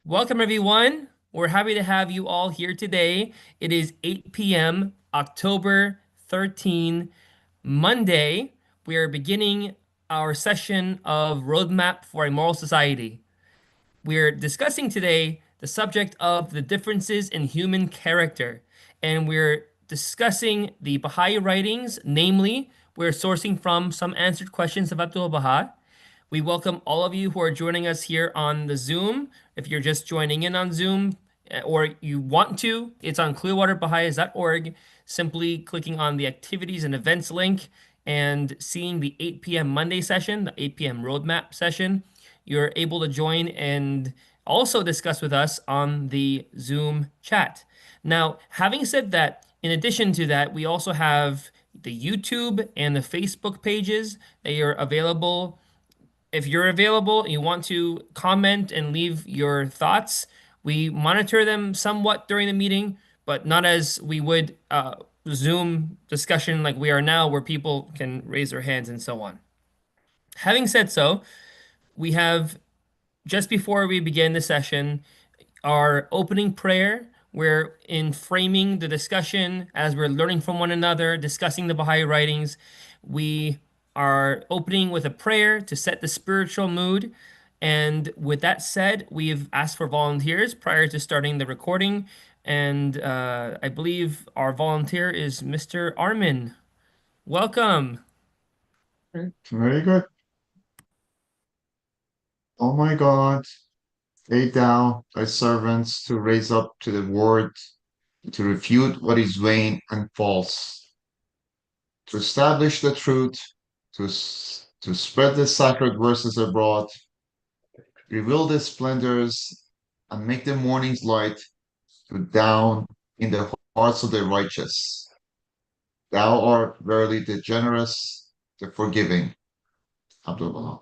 Welcome, everyone. We're happy to have you all here today. It is 8 p.m., October 13, Monday. We are beginning our session of Roadmap for a Moral Society. We're discussing today the subject of the differences in human character, and we're discussing the Baha'i writings, namely, we're sourcing from some answered questions of Abdu'l-Baha. We welcome all of you who are joining us here on the Zoom. If you're just joining in on Zoom or you want to, it's on clearwaterbaha'is.org. Simply clicking on the activities and events link and seeing the 8 p.m. Monday session, the 8 p.m. roadmap session, you're able to join and also discuss with us on the Zoom chat. Now, having said that, in addition to that, we also have the YouTube and the Facebook pages. They are available. If you're available and you want to comment and leave your thoughts, we monitor them somewhat during the meeting, but not as we would Zoom discussion like we are now, where people can raise their hands and so on. Having said so, we have, just before we begin the session, our opening prayer. We're in framing the discussion as we're learning from one another, discussing the Baha'i writings. We are opening with a prayer to set the spiritual mood. And with that said, we've asked for volunteers prior to starting the recording. And I believe our volunteer is Mr. Armin. Welcome. Very good. Oh my God, lay down thy servants to raise up to the word, to refute what is vain and false, to establish the truth, to spread the sacred verses abroad, reveal the splendors, and make the morning's light to down in the hearts of the righteous. Thou art verily the generous, the forgiving. Abdu'l-Baha.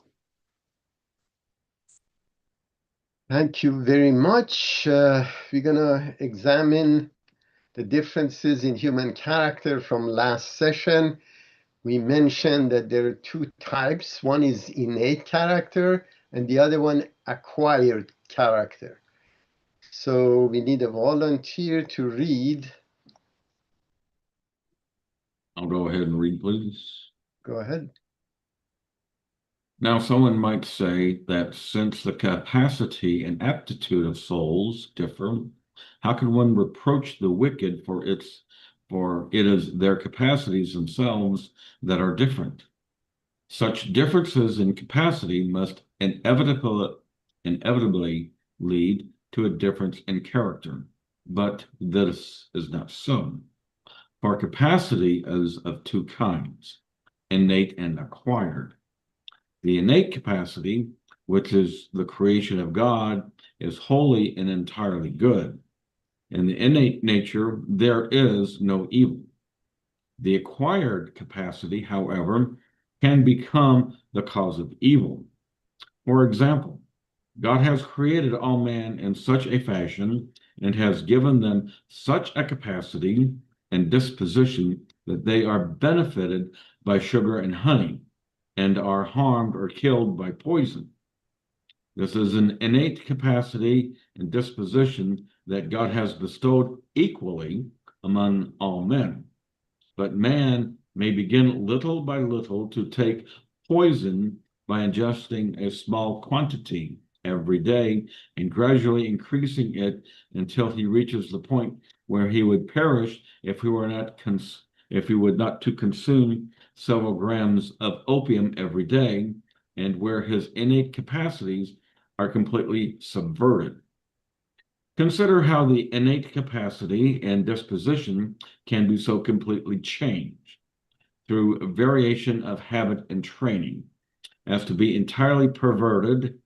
Thank you very much. We're going to examine the differences in human character from last session. We mentioned that there are two types. One is innate character and the other one acquired character. So we need a volunteer to read. I'll go ahead and read, please. Go ahead. Now, someone might say that since the capacity and aptitude of souls differ, how can one reproach the wicked for it is their capacities themselves that are different? Such differences in capacity must inevitably lead to a difference in character, but this is not so. For capacity is of two kinds, innate and acquired. The innate capacity, which is the creation of God, is wholly and entirely good. In the innate nature, there is no evil. The acquired capacity, however, can become the cause of evil. For example, God has created all man in such a fashion and has given them such a capacity and disposition that they are benefited by sugar and honey, and are harmed or killed by poison. This is an innate capacity and disposition that God has bestowed equally among all men. But man may begin little by little to take poison by ingesting a small quantity every day and gradually increasing it until he reaches the point where he would perish if he were not to consume several grams of opium every day, and where his innate capacities are completely subverted. Consider how the innate capacity and disposition can be so completely changed through a variation of habit and training as to be entirely perverted.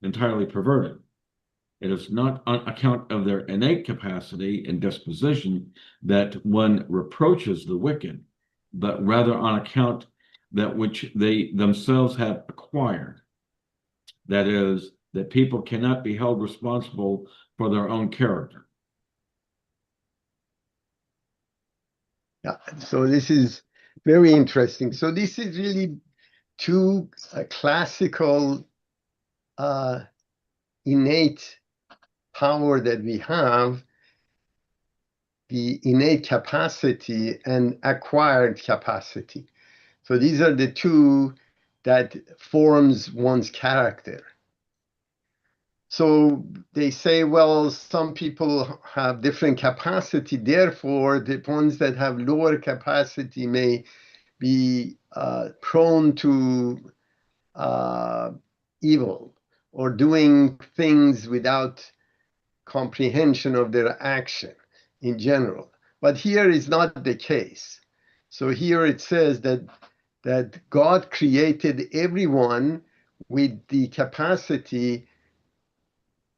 It is not on account of their innate capacity and disposition that one reproaches the wicked, but rather on account that which they themselves have acquired. That is, that people cannot be held responsible for their own character. Yeah, so this is very interesting. So this is really two classical innate power that we have, the innate capacity and acquired capacity. So these are the two that forms one's character. So they say, well, some people have different capacity, therefore the ones that have lower capacity may be prone to evil or doing things without comprehension of their action in general. But here is not the case. So here it says that God created everyone with the capacity,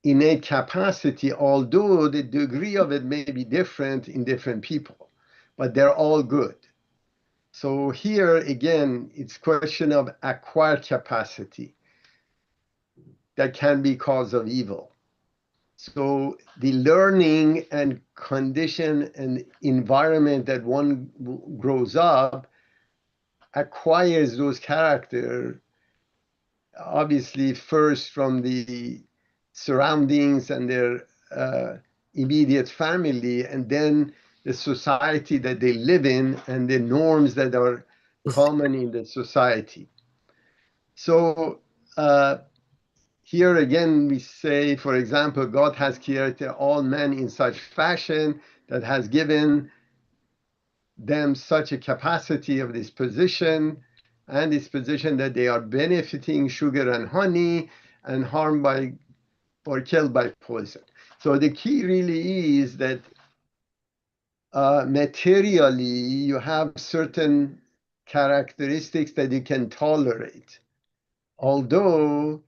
innate capacity, although the degree of it may be different in different people, but they're all good. So here again, it's question of acquired capacity that can be cause of evil. So the learning and condition and environment that one grows up acquires those character, obviously first from the surroundings and their immediate family, and then the society that they live in and the norms that are common in the society. So here again, we say, for example, God has created all men in such fashion that has given them such a capacity of disposition and disposition that they are benefiting sugar and honey and harmed by or killed by poison. So the key really is that materially you have certain characteristics that you can tolerate. Although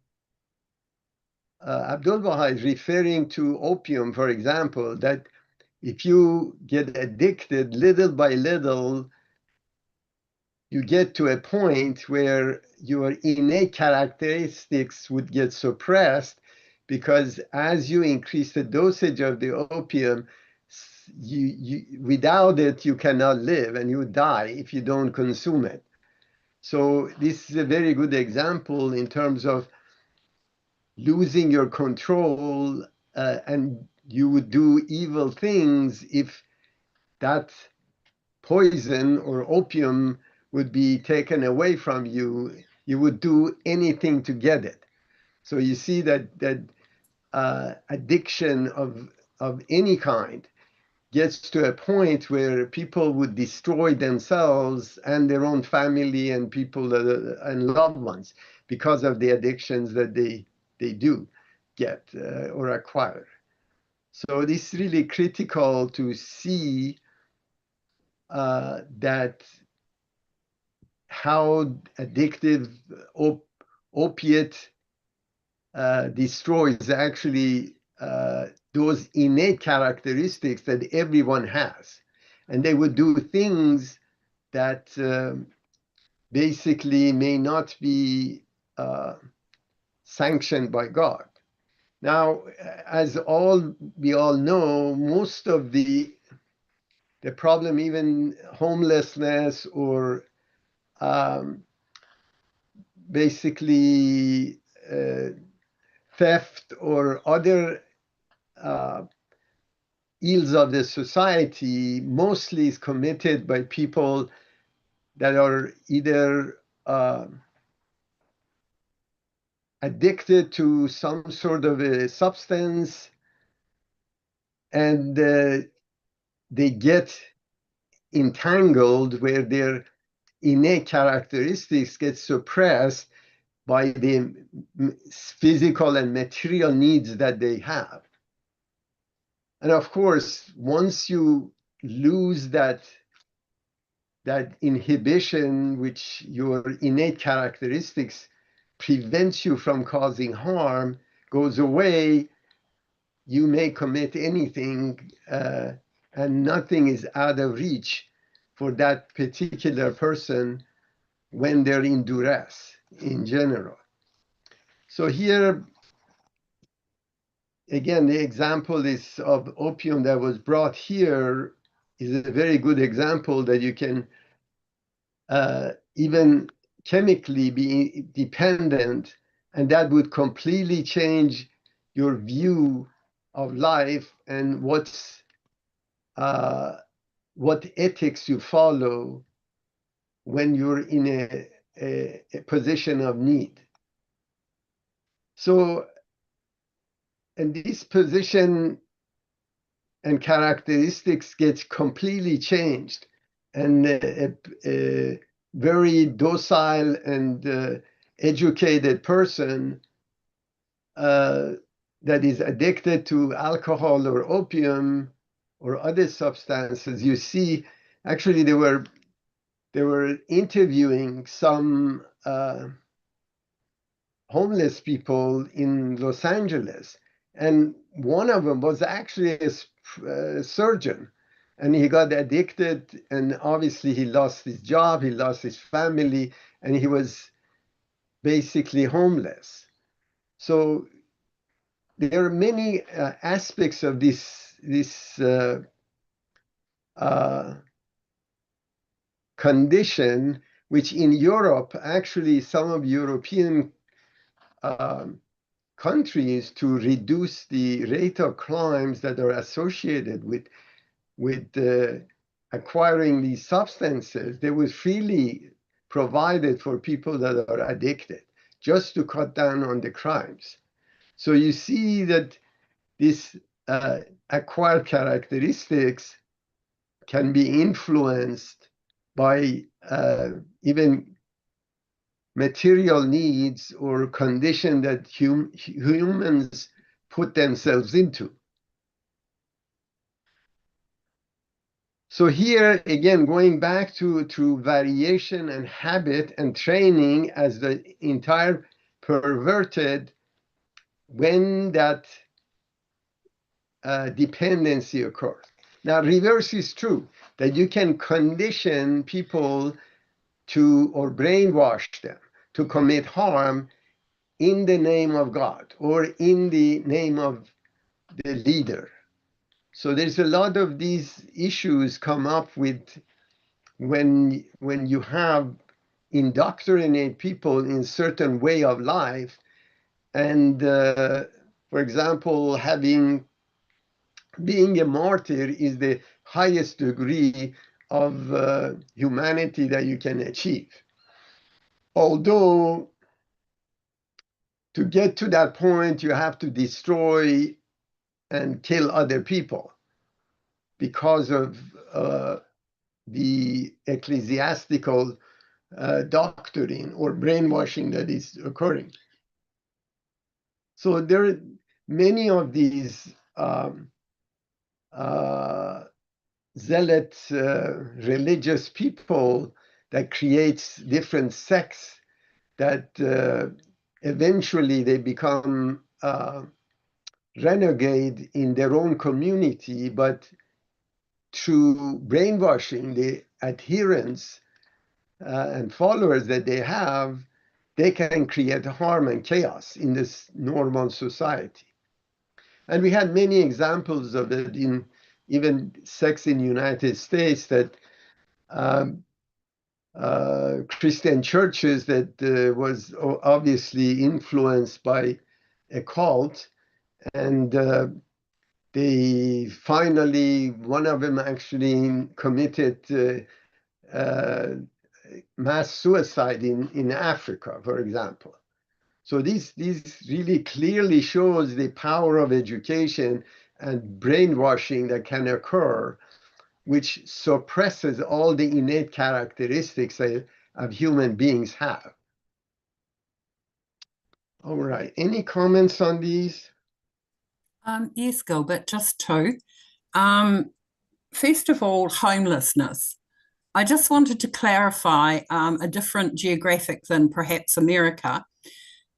Abdu'l-Baha is referring to opium, for example, that if you get addicted little by little, you get to a point where your innate characteristics would get suppressed, because as you increase the dosage of the opium, without it, you cannot live and you die if you don't consume it. So this is a very good example in terms of losing your control, and you would do evil things if that poison or opium would be taken away from you. You would do anything to get it. So you see that addiction of any kind gets to a point where people would destroy themselves and their own family and people and loved ones because of the addictions that they do get or acquire. So this is really critical to see that how addictive opiate destroys actually those innate characteristics that everyone has. And they would do things that basically may not be sanctioned by God. Now, as we all know, most of the problem, even homelessness or basically theft or other ills of the society, mostly is committed by people that are either addicted to some sort of a substance, and they get entangled where their innate characteristics get suppressed by the physical and material needs that they have. And of course, once you lose that inhibition, which your innate characteristics prevents you from causing harm, goes away, you may commit anything, and nothing is out of reach for that particular person when they're in duress in general. So here, again, the example is of opium that was brought here is a very good example that you can even chemically be dependent, and that would completely change your view of life and what ethics you follow when you're in a position of need. So, and this position and characteristics gets completely changed, and a very docile and educated person that is addicted to alcohol or opium or other substances, you see, actually they were interviewing some homeless people in Los Angeles, and one of them was actually a surgeon, and he got addicted, and obviously he lost his job, he lost his family, and he was basically homeless. So there are many aspects of this condition, which in Europe, actually some of European countries, to reduce the rate of crimes that are associated with acquiring these substances, they was freely provided for people that are addicted, just to cut down on the crimes. So you see that these acquired characteristics can be influenced by even material needs or condition that humans put themselves into. So here, again, going back to variation and habit and training as the entire perverted when that dependency occurs. Now, reverse is true, that you can condition people to, or brainwash them to commit harm in the name of God or in the name of the leader. So there's a lot of these issues come up with when you have indoctrinate people in certain way of life, and for example, being a martyr is the highest degree of humanity that you can achieve. Although to get to that point, you have to destroy and kill other people because of the ecclesiastical doctrine or brainwashing that is occurring. So there are many of these zealot religious people that creates different sects that eventually they become renegade in their own community, but through brainwashing the adherents and followers that they have, they can create harm and chaos in this normal society. And we had many examples of it in even sects in the United States, that Christian churches that was obviously influenced by a cult, and they finally, one of them actually committed mass suicide in Africa, for example. So this really clearly shows the power of education and brainwashing that can occur, which suppresses all the innate characteristics of human beings have. All right, any comments on these? Yes, Gilbert, just two. First of all, homelessness. I just wanted to clarify a different geographic than perhaps America,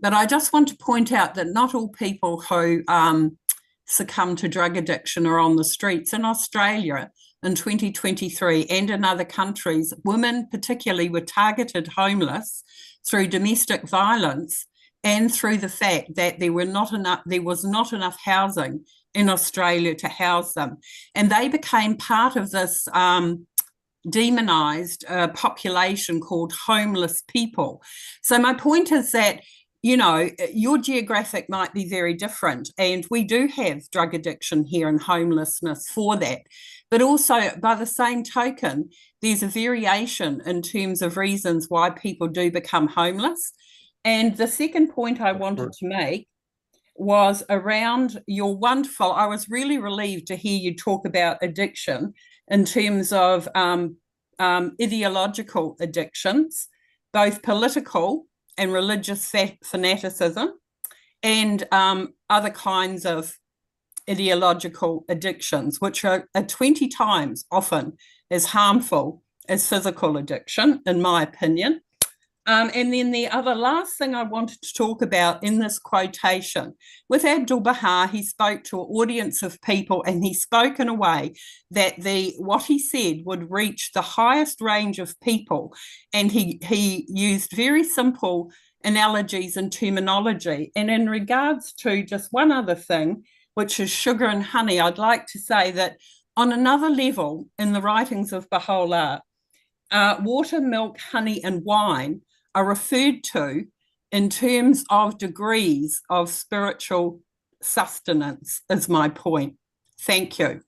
but I just want to point out that not all people who succumb to drug addiction are on the streets. In Australia in 2023 and in other countries, women particularly were targeted homeless through domestic violence and through the fact that there was not enough housing in Australia to house them. And they became part of this demonized population called homeless people. So my point is that you know, your geographic might be very different. And we do have drug addiction here and homelessness for that. But also, by the same token, there's a variation in terms of reasons why people do become homeless. And the second point I wanted to make was around your wonderful, I was really relieved to hear you talk about addiction in terms of ideological addictions, both political and religious fanaticism, and other kinds of ideological addictions, which are 20 times often as harmful as physical addiction, in my opinion. And then the other last thing I wanted to talk about in this quotation, with Abdu'l-Baha, he spoke to an audience of people, and he spoke in a way that what he said would reach the highest range of people. And he used very simple analogies and terminology. And in regards to just one other thing, which is sugar and honey, I'd like to say that on another level in the writings of Baha'u'llah, water, milk, honey, and wine are referred to in terms of degrees of spiritual sustenance, is my point. Thank you.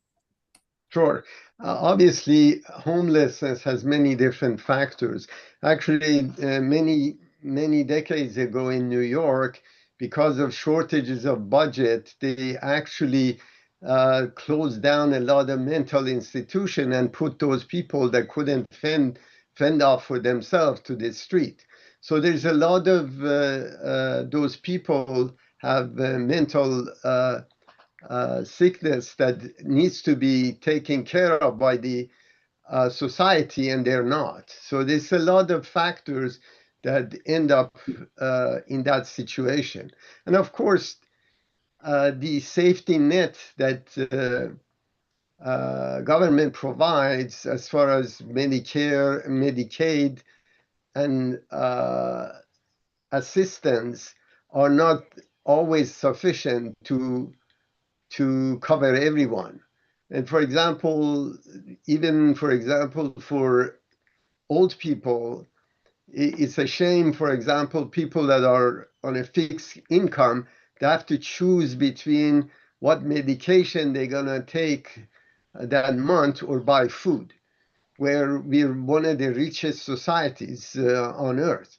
Sure. Obviously, homelessness has many different factors. Actually, many decades ago in New York, because of shortages of budget, they actually closed down a lot of mental institutions and put those people that couldn't fend off for themselves to the street. So there's a lot of those people have mental sickness that needs to be taken care of by the society, and they're not. So there's a lot of factors that end up in that situation. And of course, the safety net that government provides as far as Medicare, Medicaid, and assistance are not always sufficient to cover everyone. And for example, even for example, for old people, it's a shame, for example, people that are on a fixed income, they have to choose between what medication they're going to take that month or buy food, where we're one of the richest societies on earth.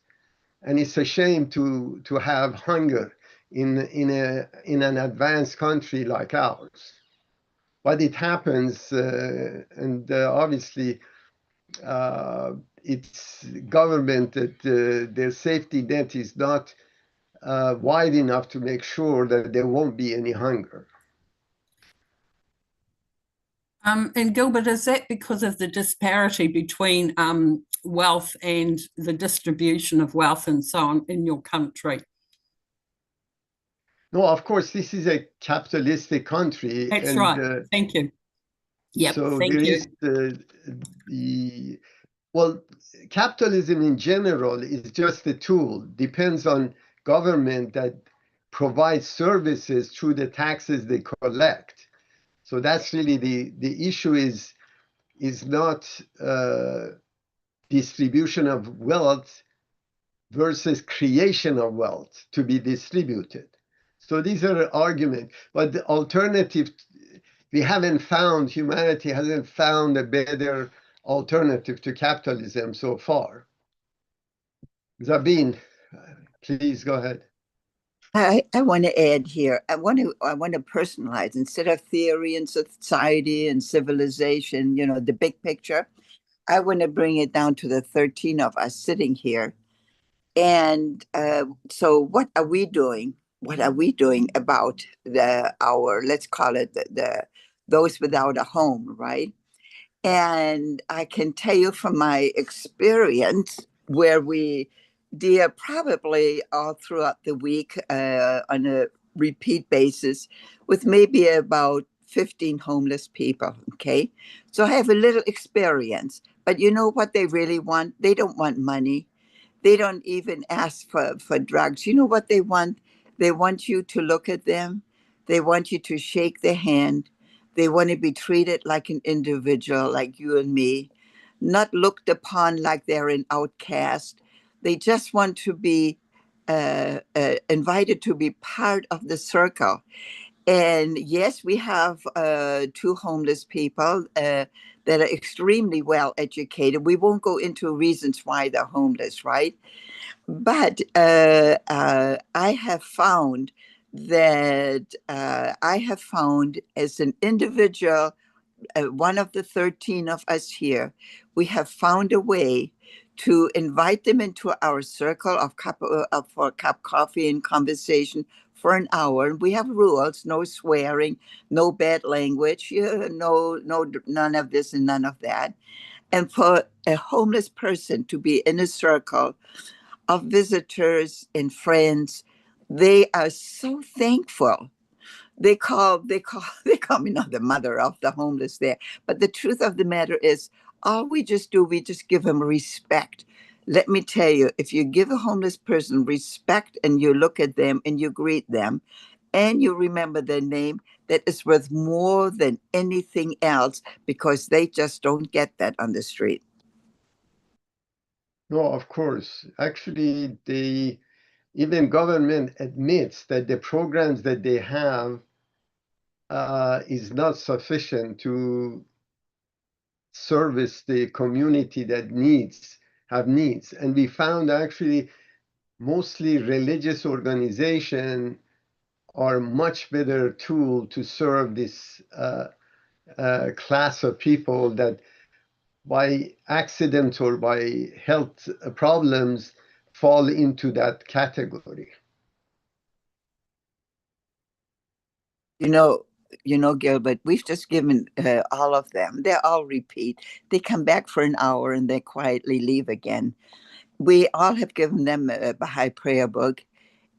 And it's a shame to have hunger in an advanced country like ours. But it happens, and obviously it's government that their safety net is not wide enough to make sure that there won't be any hunger. And Gilbert, is that because of the disparity between wealth and the distribution of wealth and so on in your country? No, of course, this is a capitalistic country. That's and, right. Thank you. Yeah, so thank there you. is well, capitalism in general is just a tool. Depends on government that provides services through the taxes they collect. So that's really the issue is not distribution of wealth versus creation of wealth to be distributed. So these are arguments, but the alternative, humanity hasn't found a better alternative to capitalism so far. Zabin, please go ahead. I want to add here. I want to personalize instead of theory and society and civilization. You know, the big picture. I want to bring it down to the 13 of us sitting here. And so, what are we doing? What are we doing about our let's call it those without a home, right? And I can tell you from my experience where we deal probably all throughout the week on a repeat basis with maybe about 15 homeless people, okay? So I have a little experience, but you know what they really want? They don't want money. They don't even ask for drugs. You know what they want? They want you to look at them. They want you to shake their hand. They want to be treated like an individual, like you and me, not looked upon like they're an outcast. They just want to be invited to be part of the circle. And yes, we have two homeless people that are extremely well educated. We won't go into reasons why they're homeless, right? But I have found as an individual, one of the 13 of us here, we have found a way to invite them into our circle for a cup of coffee and conversation for an hour. And we have rules: no swearing, no bad language, none of this and none of that. And for a homeless person to be in a circle of visitors and friends, they are so thankful. They call me not the mother of the homeless there, but the truth of the matter is, all we just give them respect. Let me tell you, if you give a homeless person respect and you look at them and you greet them and you remember their name, that is worth more than anything else, because they just don't get that on the street. No, of course. Actually, even government admits that the programs that they have is not sufficient to service the community that have needs. And we found actually mostly religious organization are much better tool to serve this class of people that by accident or by health problems fall into that category. Gilbert, we've just given all of them. They're all repeat. They come back for an hour and they quietly leave again. We all have given them a Baha'i prayer book,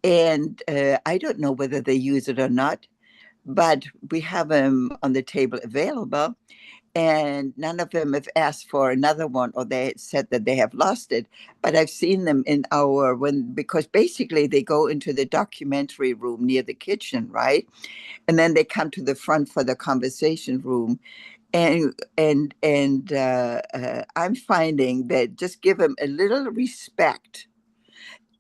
and I don't know whether they use it or not, but we have them on the table available, and none of them have asked for another one, or they said that they have lost it. But I've seen them because basically they go into the documentary room near the kitchen, right? And then they come to the front for the conversation room. And I'm finding that just give them a little respect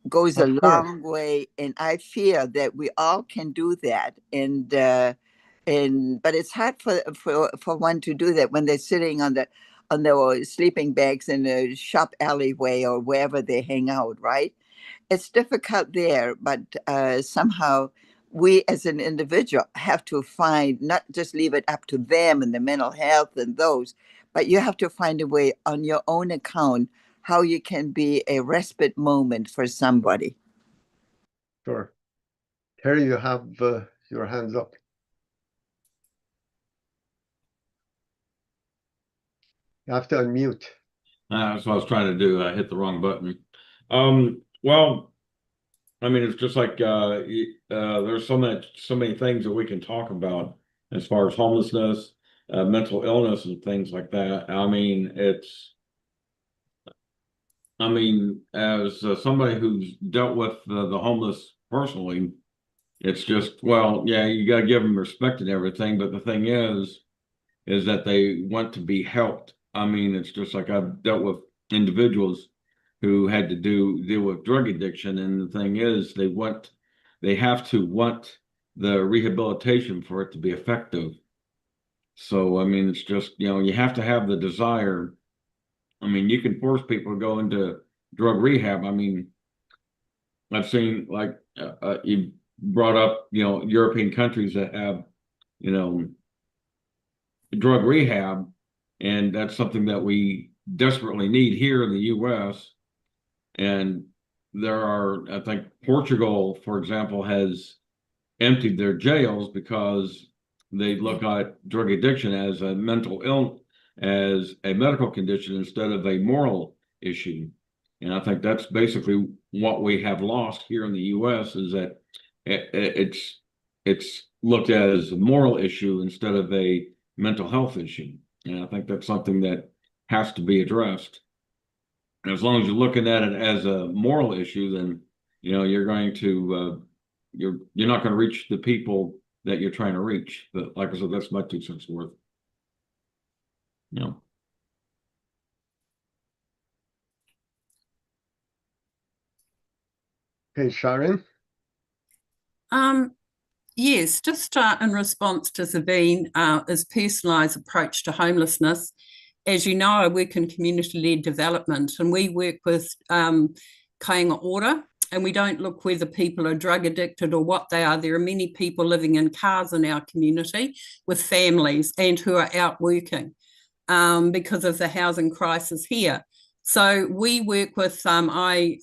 goes a Of course. long way, and I feel that we all can do that. And but it's hard for one to do that when they're sitting on the sleeping bags in a shop alleyway or wherever they hang out, right? It's difficult there, but somehow we as an individual have to find, not just leave it up to them and the mental health and those, but you have to find a way on your own account how you can be a respite moment for somebody. Sure. Terry, you have your hands up. You have to unmute. That's what I was trying to do. I hit the wrong button. Well, I mean, it's just like there's so many things that we can talk about as far as homelessness, mental illness, and things like that. I mean, as somebody who's dealt with the homeless personally, it's just, well, yeah, you got to give them respect and everything, but the thing is that they want to be helped. I mean, it's just like I've dealt with individuals who had to deal with drug addiction, and the thing is, they have to want the rehabilitation for it to be effective. So, I mean, it's just, you have to have the desire. I mean, you can force people to go into drug rehab. I mean, I've seen, like, you brought up, European countries that have, drug rehab, and that's something that we desperately need here in the U.S. And I think Portugal, for example, has emptied their jails because they look at drug addiction as a as a medical condition instead of a moral issue. And I think that's basically what we have lost here in the U.S. is that it's looked at as a moral issue instead of a mental health issue. And I think that's something that has to be addressed. And as long as you're looking at it as a moral issue, then you're going to you're not going to reach the people that you're trying to reach. But like I said, that's my 2 cents worth. Okay, Sharon. Yes, just in response to Sabine's personalised approach to homelessness. As you know, I work in community-led development, and we work with kāinga ora, and we don't look whether people are drug addicted or what they are. There are many people living in cars in our community with families and who are out working because of the housing crisis here. So we work with, I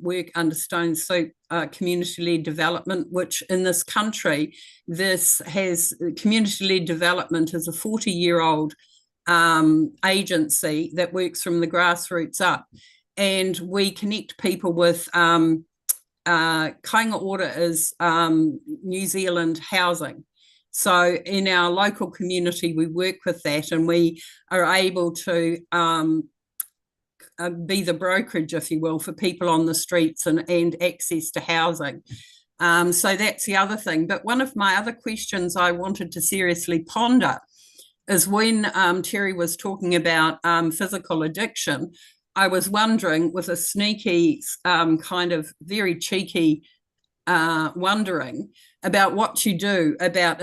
work under Stone Soup community-led development, which in this country, community-led development is a 40-year-old agency that works from the grassroots up. And we connect people with kāinga ora is New Zealand housing. So in our local community, we work with that, and we are able to be the brokerage, if you will, for people on the streets and access to housing. So that's the other thing. But one of my other questions I wanted to seriously ponder is when Terry was talking about physical addiction, I was wondering, with a sneaky kind of very cheeky wondering about what you do about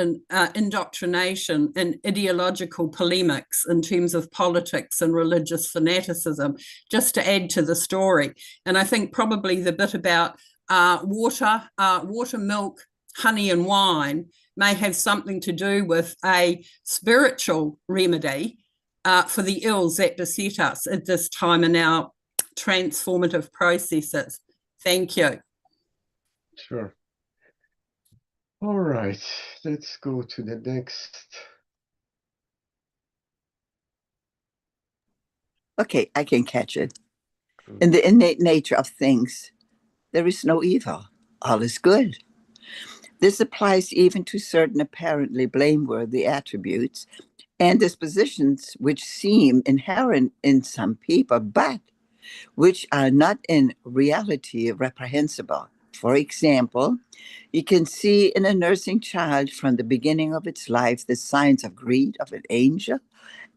indoctrination and ideological polemics in terms of politics and religious fanaticism, just to add to the story. And I think probably the bit about water, milk, honey and wine may have something to do with a spiritual remedy for the ills that beset us at this time in our transformative processes. Thank you. Sure. All right, let's go to the next. Okay, I can catch it. In the innate nature of things, there is no evil. All is good. This applies even to certain apparently blameworthy attributes and dispositions which seem inherent in some people, but which are not in reality reprehensible. For example, you can see in a nursing child from the beginning of its life the signs of greed, of an anger,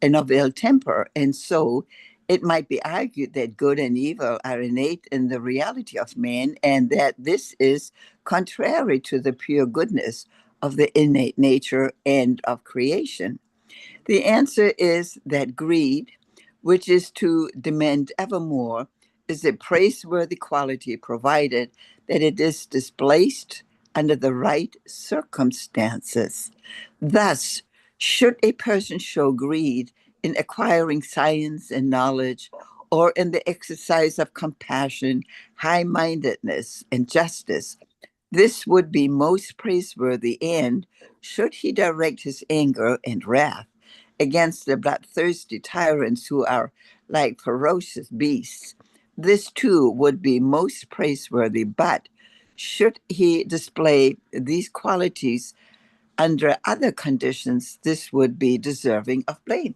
and of ill temper. And so it might be argued that good and evil are innate in the reality of man, and that this is contrary to the pure goodness of the innate nature and of creation. The answer is that greed, which is to demand ever more, is a praiseworthy quality provided that it is displaced under the right circumstances. Thus, should a person show greed in acquiring science and knowledge, or in the exercise of compassion, high-mindedness, and justice, this would be most praiseworthy, and should he direct his anger and wrath against the bloodthirsty tyrants who are like ferocious beasts, this too would be most praiseworthy. But should he display these qualities under other conditions, this would be deserving of blame.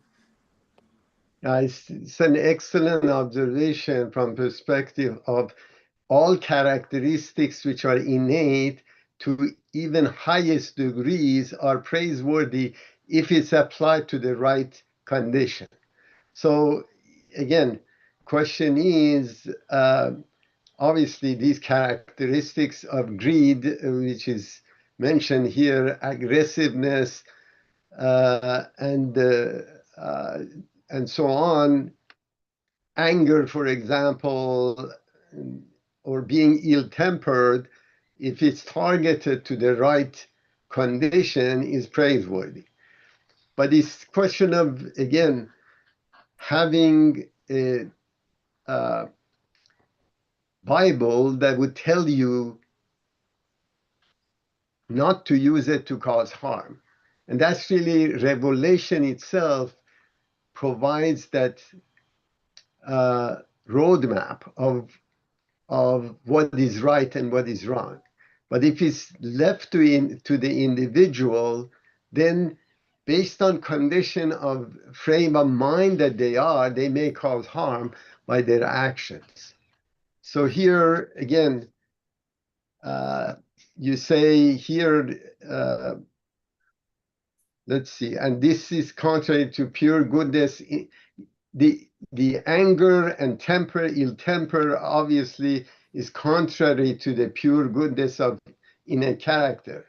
It's an excellent observation from perspective of all characteristics which are innate to even highest degrees are praiseworthy if it's applied to the right condition. So again, question is, obviously these characteristics of greed, which is mentioned here, aggressiveness, and so on, anger, for example, or being ill-tempered, if it's targeted to the right condition, is praiseworthy. But it's question of, again, having a Bible that would tell you not to use it to cause harm. And that's really Revelation itself provides that roadmap of what is right and what is wrong. But if it's left to the individual, then based on condition of frame of mind that they may cause harm by their actions. So here, again, you say here, let's see, and this is contrary to pure goodness. The anger and temper, ill temper, obviously is contrary to the pure goodness of innate character.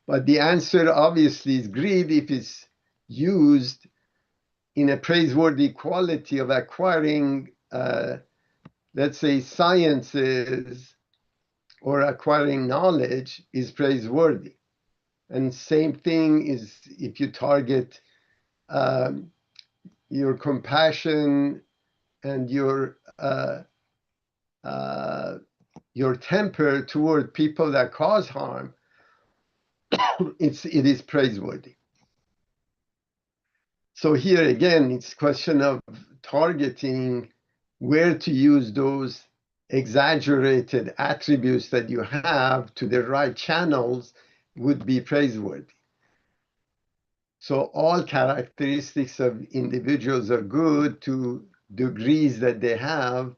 But the answer obviously is greed if it's used in a praiseworthy quality of acquiring, let's say, sciences or acquiring knowledge is praiseworthy. And same thing is if you target your compassion and your temper toward people that cause harm, it is praiseworthy. So here again, it's a question of targeting where to use those exaggerated attributes that you have to the right channels would be praiseworthy. So all characteristics of individuals are good to degrees that they have.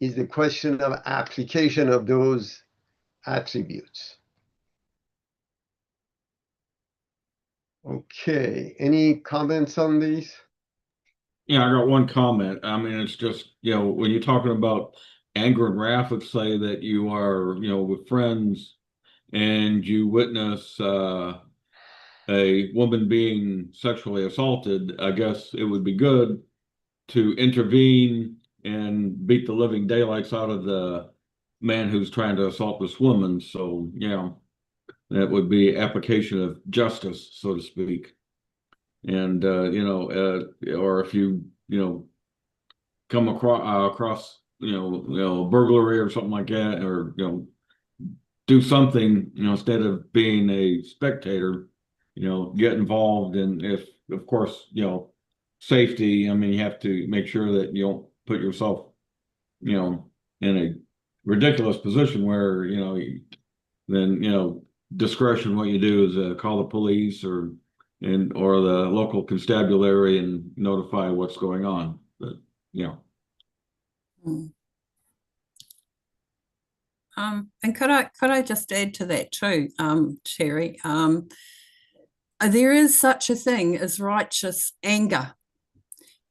Is the question of application of those attributes. Okay, any comments on these? Yeah, I got one comment. I mean, it's just, when you're talking about anger and wrath, let's say that you are, with friends and you witness a woman being sexually assaulted, I guess it would be good to intervene and beat the living daylights out of the man who's trying to assault this woman. So, that would be application of justice, so to speak. And, or if you, come across, burglary or something like that, or, do something, instead of being a spectator, get involved. And if, of course, safety, I mean, you have to make sure that you don't put yourself, in a ridiculous position where, then, discretion, what you do is call the police or the local constabulary and notify what's going on. But, And could I just add to that too, Terry? There is such a thing as righteous anger.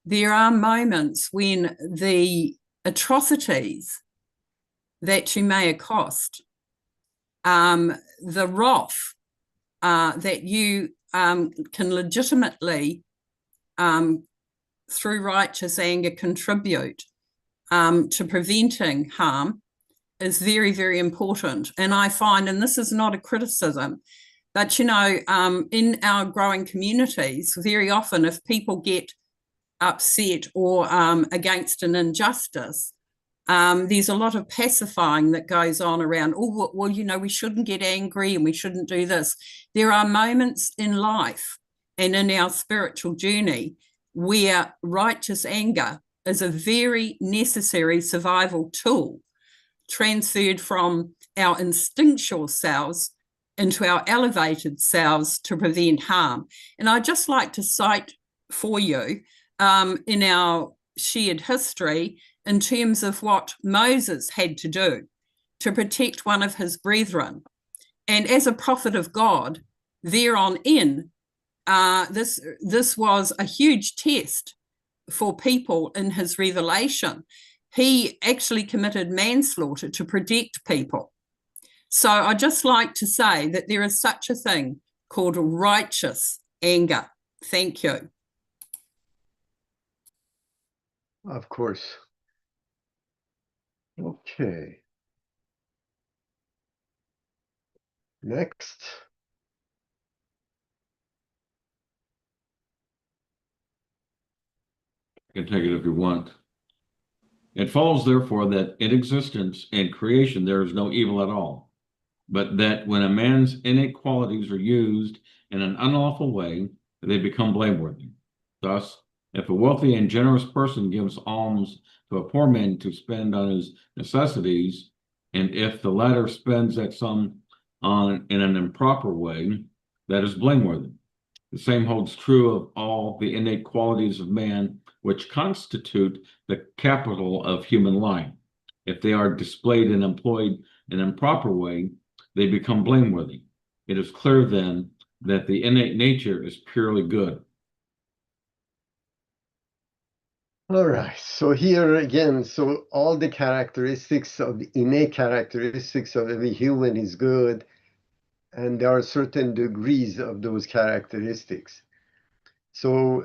There are moments when the atrocities that you may accost, the wrath that you can legitimately, through righteous anger, contribute to preventing harm is very, very important. And I find, and this is not a criticism, but, in our growing communities, very often if people get upset or against an injustice, there's a lot of pacifying that goes on around, oh, well, we shouldn't get angry and we shouldn't do this. There are moments in life and in our spiritual journey where righteous anger is a very necessary survival tool, transferred from our instinctual selves into our elevated selves to prevent harm. And I'd just like to cite for you in our shared history in terms of what Moses had to do to protect one of his brethren. And as a prophet of God, thereon in, this was a huge test for people in his revelation. He actually committed manslaughter to protect people. So I'd just like to say that there is such a thing called righteous anger. Thank you. Of course. Okay. Next. You can take it if you want. It follows, therefore, that in existence and creation there is no evil at all, but that when a man's innate qualities are used in an unlawful way, they become blameworthy. Thus, if a wealthy and generous person gives alms to a poor man to spend on his necessities, and if the latter spends that sum in an improper way, that is blameworthy. The same holds true of all the innate qualities of man, which constitute the capital of human life. If they are displayed and employed in an improper way, they become blameworthy. It is clear then that the innate nature is purely good. All right, so here again, so all the characteristics of the innate characteristics of every human is good, and there are certain degrees of those characteristics. So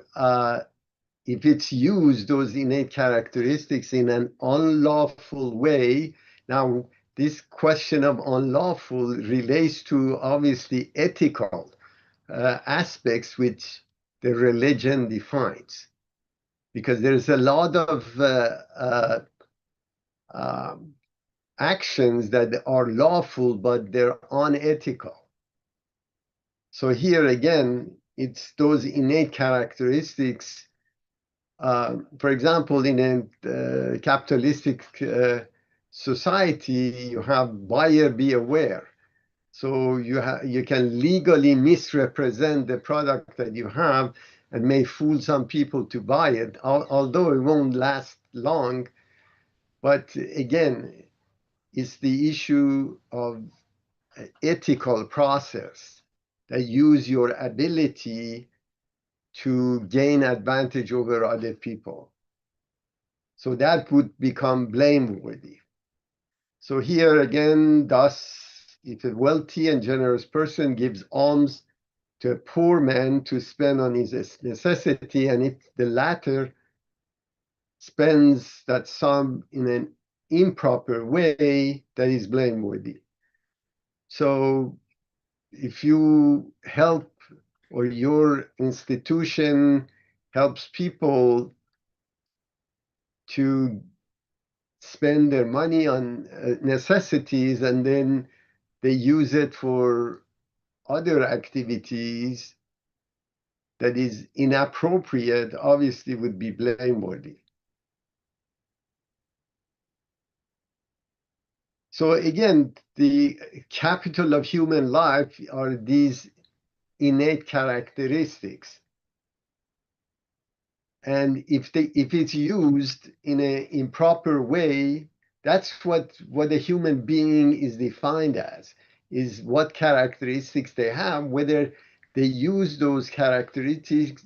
if it's used, those innate characteristics in an unlawful way, now this question of unlawful relates to obviously ethical aspects which the religion defines. Because there's a lot of actions that are lawful, but they're unethical. So here again, it's those innate characteristics. For example, in a capitalistic society, you have buyer beware. So you can legally misrepresent the product that you have and may fool some people to buy it, although it won't last long. But again, it's the issue of ethical process that use your ability to gain advantage over other people. So that would become blameworthy. So here again, thus, if a wealthy and generous person gives alms to a poor man to spend on his necessity, and if the latter spends that sum in an improper way, that is blameworthy. So if you help or your institution helps people to spend their money on necessities and then they use it for other activities that is inappropriate, obviously would be blameworthy. So again, the capital of human life are these innate characteristics. And if it's used in an improper way, that's what a human being is defined as, is what characteristics they have, whether they use those characteristics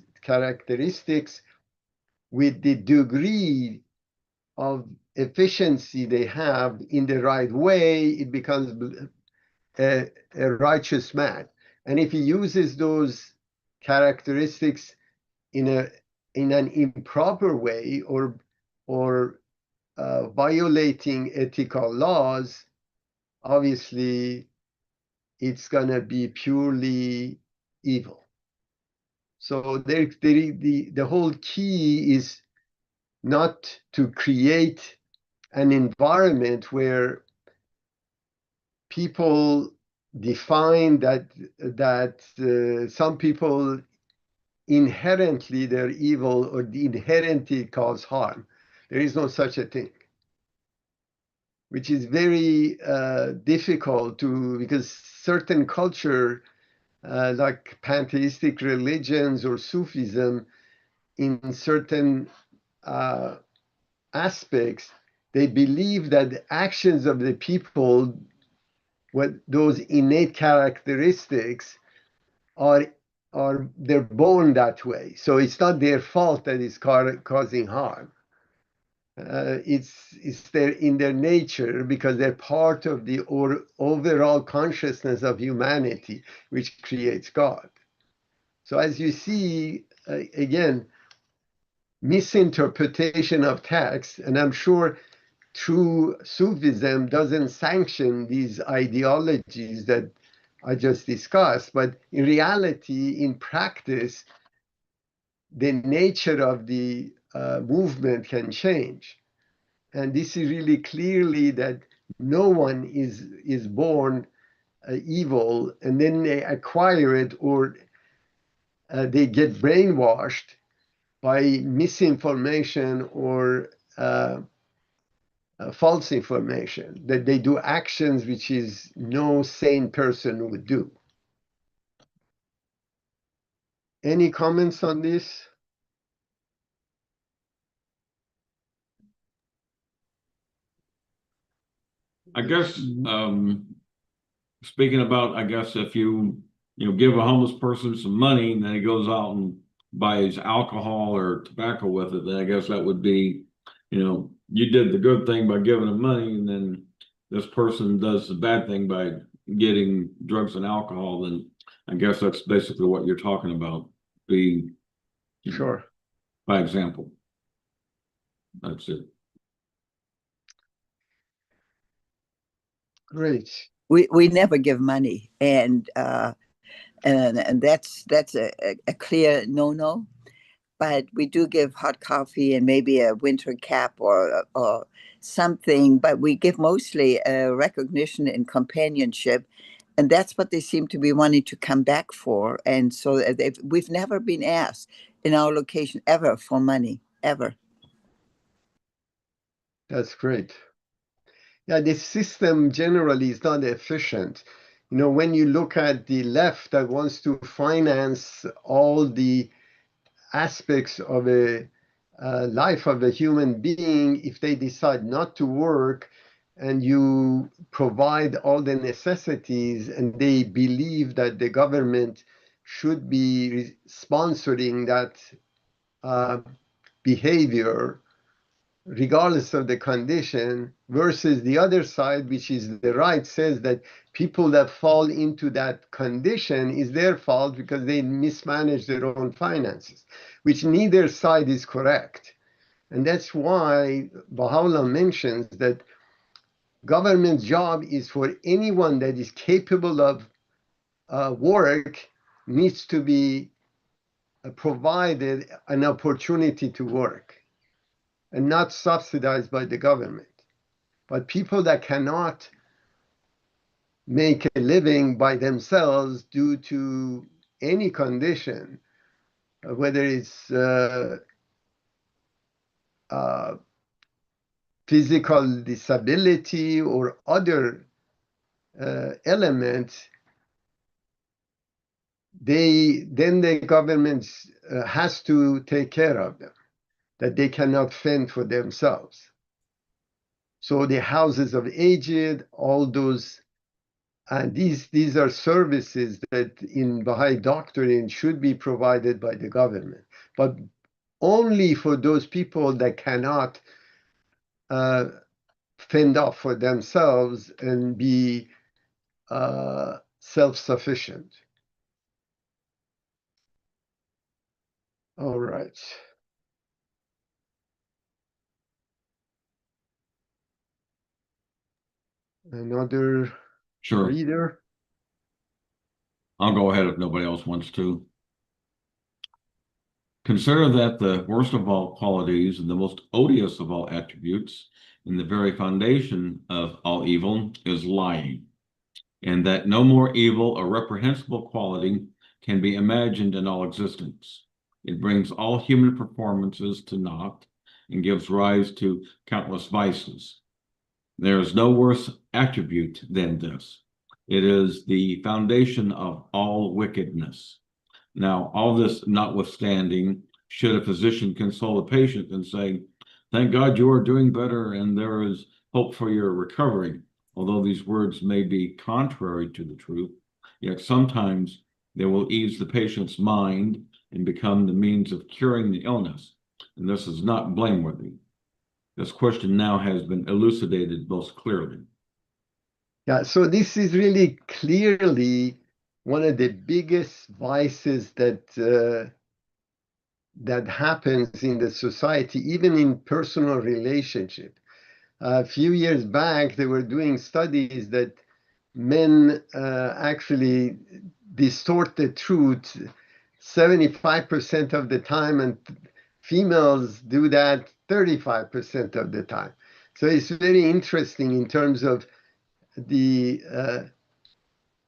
with the degree of efficiency they have in the right way, it becomes a righteous man. And if he uses those characteristics in an improper way or violating ethical laws, obviously it's going to be purely evil. So the whole key is not to create an environment where people define that some people inherently they're evil or inherently cause harm. There is no such a thing, which is very difficult to, because certain culture, like pantheistic religions or Sufism, in certain aspects, they believe that the actions of the people, what those innate characteristics are they're born that way. So it's not their fault that it's causing harm. It's in their nature because they're part of the overall consciousness of humanity, which creates God. So as you see, again, misinterpretation of text, and I'm sure true Sufism doesn't sanction these ideologies that I just discussed, but in reality, in practice, the nature of the movement can change. And this is really clearly that no one is born evil and then they acquire it or they get brainwashed by misinformation or false information, that they do actions which is no sane person would do. Any comments on this? I guess speaking about, I guess if you give a homeless person some money and then he goes out and buys alcohol or tobacco with it, then I guess that would be, you did the good thing by giving them money, and then this person does the bad thing by getting drugs and alcohol, then I guess that's basically what you're talking about, being Sure. by example. That's it. Great. We never give money, and that's a clear no-no. But we do give hot coffee and maybe a winter cap or something. But we give mostly recognition and companionship, and that's what they seem to be wanting to come back for. And so we've never been asked in our location ever for money, ever. That's great. Yeah, the system generally is not efficient. When you look at the left that wants to finance all the aspects of a life of a human being, if they decide not to work and you provide all the necessities and they believe that the government should be sponsoring that behavior, regardless of the condition, versus the other side, which is the right, says that people that fall into that condition is their fault because they mismanage their own finances, which neither side is correct. And that's why Baha'u'llah mentions that government's job is for anyone that is capable of work needs to be provided an opportunity to work and not subsidized by the government. But people that cannot make a living by themselves due to any condition, whether it's physical disability or other elements, then the government has to take care of them, that they cannot fend for themselves. So the houses of aged, all those, and these are services that in Baha'i doctrine should be provided by the government, but only for those people that cannot fend off for themselves and be self-sufficient. All right. Another Sure. reader? I'll go ahead if nobody else wants to. Consider that the worst of all qualities and the most odious of all attributes and the very foundation of all evil is lying, and that no more evil or reprehensible quality can be imagined in all existence. It brings all human performances to naught and gives rise to countless vices. There is no worse attribute than this. It is the foundation of all wickedness. Now, all this notwithstanding, should a physician console a patient and say, "Thank God you are doing better and there is hope for your recovery," although these words may be contrary to the truth, yet sometimes they will ease the patient's mind and become the means of curing the illness, and this is not blameworthy. This question now has been elucidated most clearly. Yeah, so this is really clearly one of the biggest vices that happens in the society, even in personal relationship. A few years back, they were doing studies that men actually distort the truth 75% of the time, and females do that 35% of the time. So it's very interesting in terms of the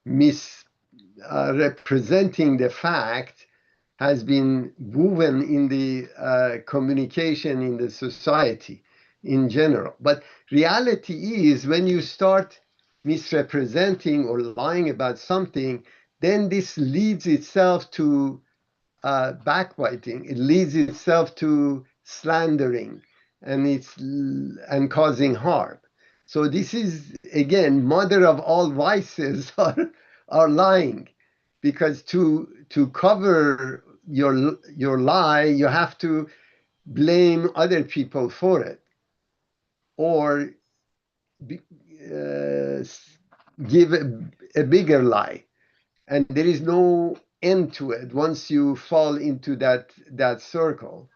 misrepresenting the fact has been woven in the communication in the society in general. But reality is, when you start misrepresenting or lying about something, then this leads itself to backbiting. It leads itself to slandering, and causing harm. So this is, again, mother of all vices are lying, because to cover your lie, you have to blame other people for it, or give a bigger lie, and there is no end to it once you fall into that circle.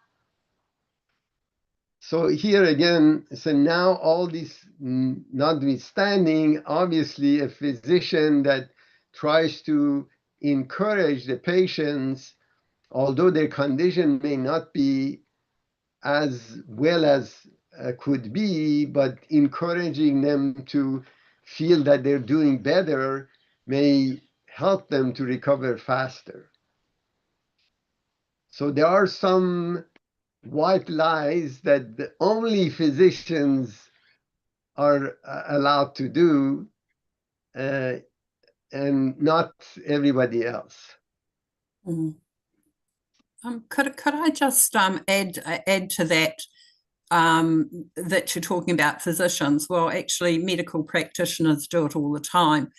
So here again, so now all this notwithstanding, obviously a physician that tries to encourage the patients, although their condition may not be as well as could be, but encouraging them to feel that they're doing better may help them to recover faster. So there are some white lies that only physicians are allowed to do, and not everybody else. Mm. Could I just add to that, that you're talking about physicians? Well, actually, medical practitioners do it all the time.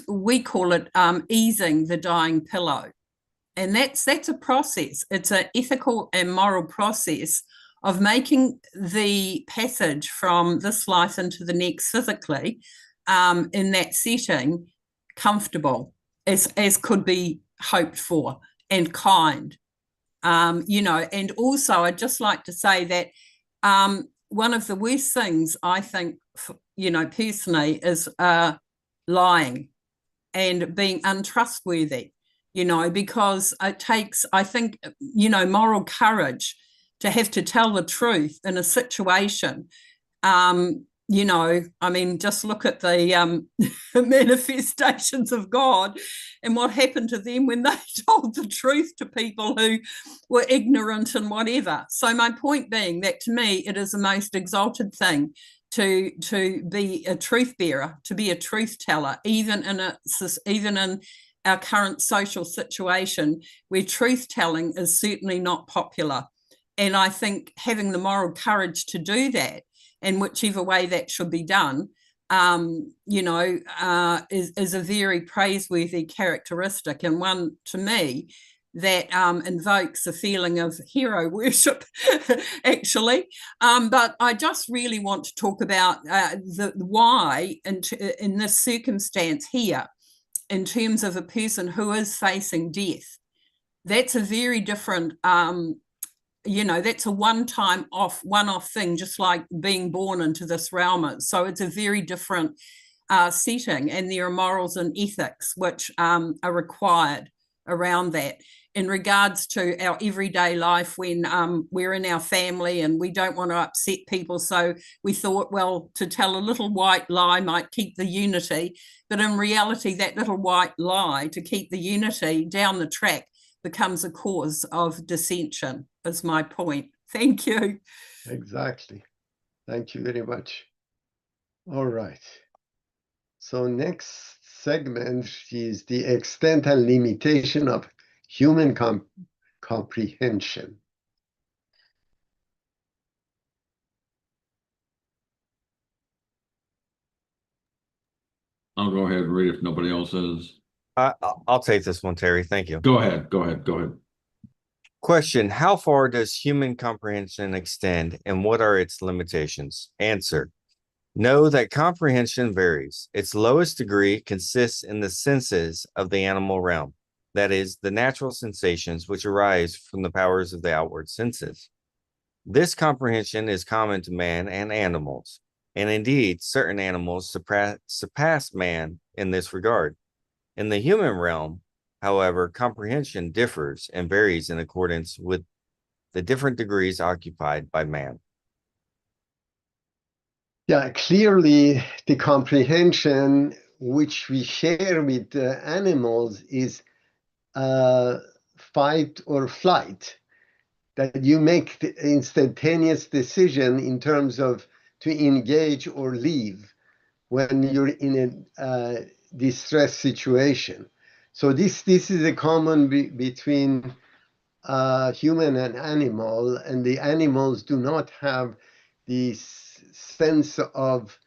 We call it easing the dying pillow. And that's a process. It's an ethical and moral process of making the passage from this life into the next physically, in that setting, comfortable as could be hoped for, and kind. And also I'd just like to say that one of the worst things I think, personally, is lying and being untrustworthy. Because it takes, I think, moral courage to have to tell the truth in a situation. Just look at the manifestations of God and what happened to them when they told the truth to people who were ignorant and whatever. So my point being that, to me, it is the most exalted thing to be a truth bearer, to be a truth teller, even in our current social situation where truth telling is certainly not popular. And I think having the moral courage to do that, and whichever way that should be done, is a very praiseworthy characteristic, and one, to me, that invokes a feeling of hero worship, actually. But I just really want to talk about the why in this circumstance here, in terms of a person who is facing death. That's a very different, that's a one-off thing, just like being born into this realm. So it's a very different setting, and there are morals and ethics which are required around that. In regards to our everyday life, when we're in our family and we don't want to upset people, so we thought, well, to tell a little white lie might keep the unity, but in reality, that little white lie to keep the unity down the track becomes a cause of dissension, is my point. Thank you. Exactly. Thank you very much. All right. So next segment is the extent and limitation of human comprehension. I'll go ahead and read if nobody else is. I'll take this one, Terry. Thank you. Go ahead. Question: how far does human comprehension extend, and what are its limitations? Answer: know that comprehension varies. Its lowest degree consists in the senses of the animal realm, that is, the natural sensations which arise from the powers of the outward senses. This comprehension is common to man and animals, and indeed certain animals surpass man in this regard. In the human realm, however, comprehension differs and varies in accordance with the different degrees occupied by man. Yeah, clearly the comprehension which we share with animals is fight or flight, that you make the instantaneous decision in terms of to engage or leave when you're in a distress situation. So this is a common between human and animal, and the animals do not have this sense of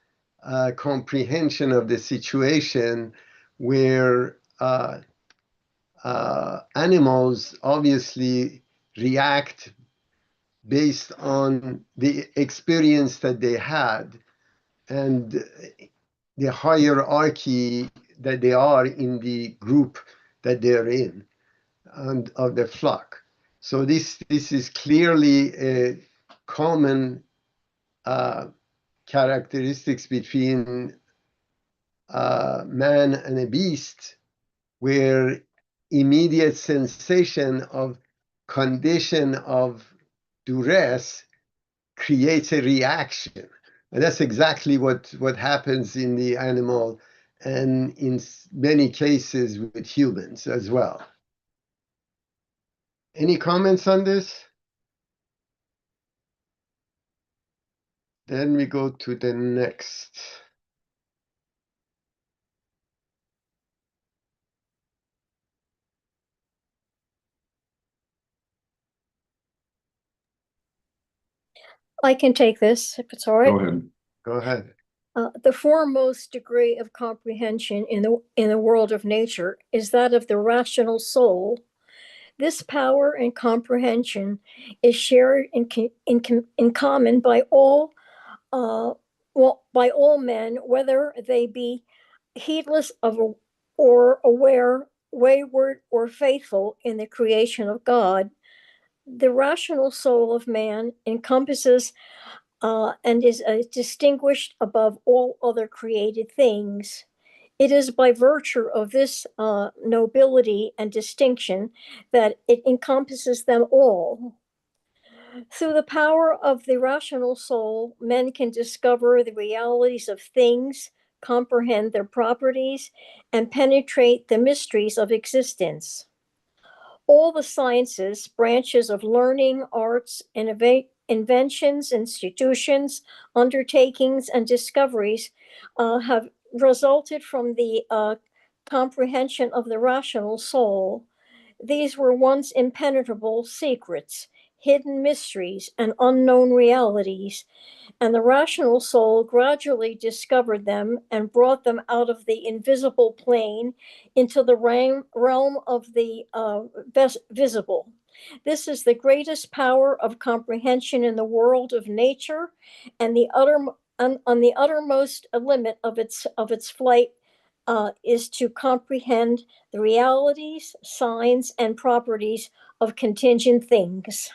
comprehension of the situation where animals obviously react based on the experience that they had and the hierarchy that they are in the group that they're in and of the flock. So this is clearly a common characteristics between man and a beast, where immediate sensation of condition of duress creates a reaction. And that's exactly what happens in the animal and in many cases with humans as well. Any comments on this? Then we go to the next. I can take this if it's all right. Go ahead. Go ahead. The foremost degree of comprehension in the world of nature is that of the rational soul. This power and comprehension is shared in common by all by all men, whether they be heedless of or aware, wayward or faithful in the creation of God. The rational soul of man encompasses and is distinguished above all other created things. It is by virtue of this nobility and distinction that it encompasses them all. Through the power of the rational soul, men can discover the realities of things, comprehend their properties, and penetrate the mysteries of existence. All the sciences, branches of learning, arts, inventions, institutions, undertakings, and discoveries have resulted from the comprehension of the rational soul. These were once impenetrable secrets, hidden mysteries, and unknown realities, and the rational soul gradually discovered them and brought them out of the invisible plane into the realm of the visible. This is the greatest power of comprehension in the world of nature, and on the uttermost limit of its flight is to comprehend the realities, signs, and properties of contingent things.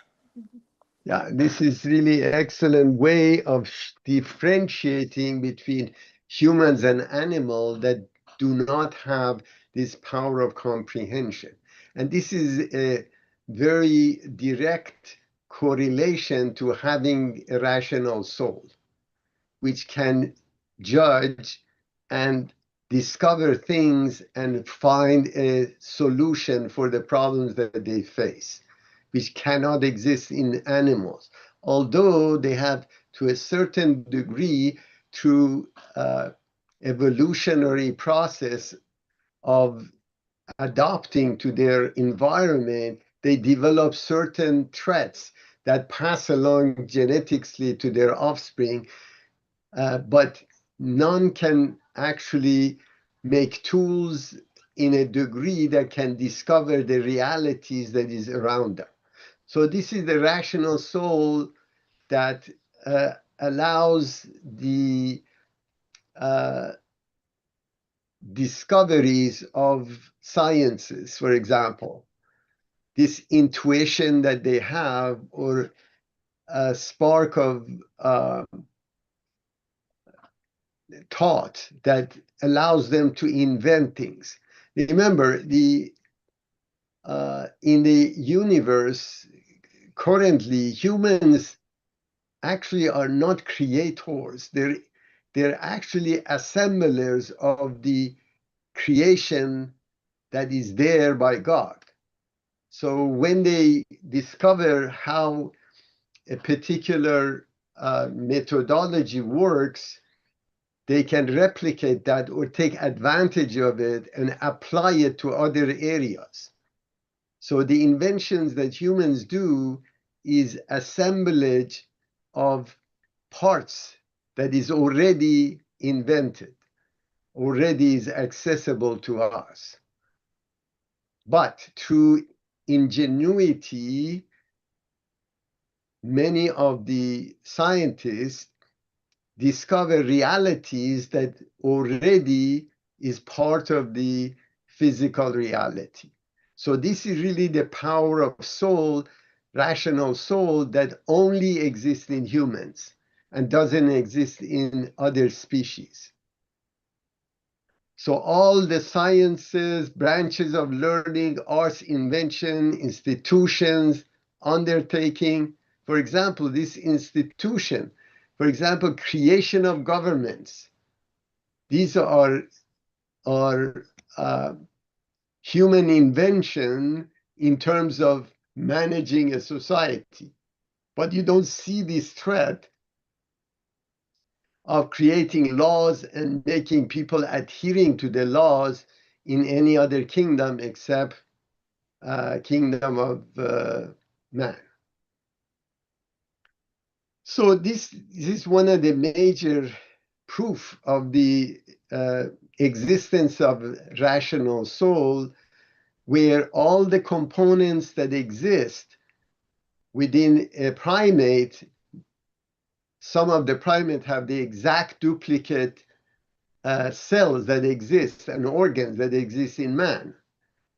Yeah, this is really an excellent way of differentiating between humans and animals that do not have this power of comprehension. And this is a very direct correlation to having a rational soul, which can judge and discover things and find a solution for the problems that they face, which cannot exist in animals, although they have, to a certain degree, through evolutionary process of adapting to their environment, they develop certain traits that pass along genetically to their offspring, but none can actually make tools in a degree that can discover the realities that is around them. So this is the rational soul that allows the discoveries of sciences, for example, this intuition that they have, or a spark of thought that allows them to invent things. Remember, in the universe, currently, humans actually are not creators. They're actually assemblers of the creation that is there by God. So when they discover how a particular methodology works, they can replicate that or take advantage of it and apply it to other areas. So the inventions that humans do is assemblage of parts that is already invented, already is accessible to us. But through ingenuity, many of the scientists discover realities that already is part of the physical reality. So this is really the power of soul, rational soul, that only exists in humans and doesn't exist in other species. So all the sciences, branches of learning, arts, invention, institutions, undertaking, for example, this institution, for example, creation of governments. These are human invention in terms of managing a society. But you don't see this threat of creating laws and making people adhering to the laws in any other kingdom except kingdom of man. So this is one of the major proof of the existence of rational soul, where all the components that exist within a primate, some of the primates have the exact duplicate cells that exist and organs that exist in man.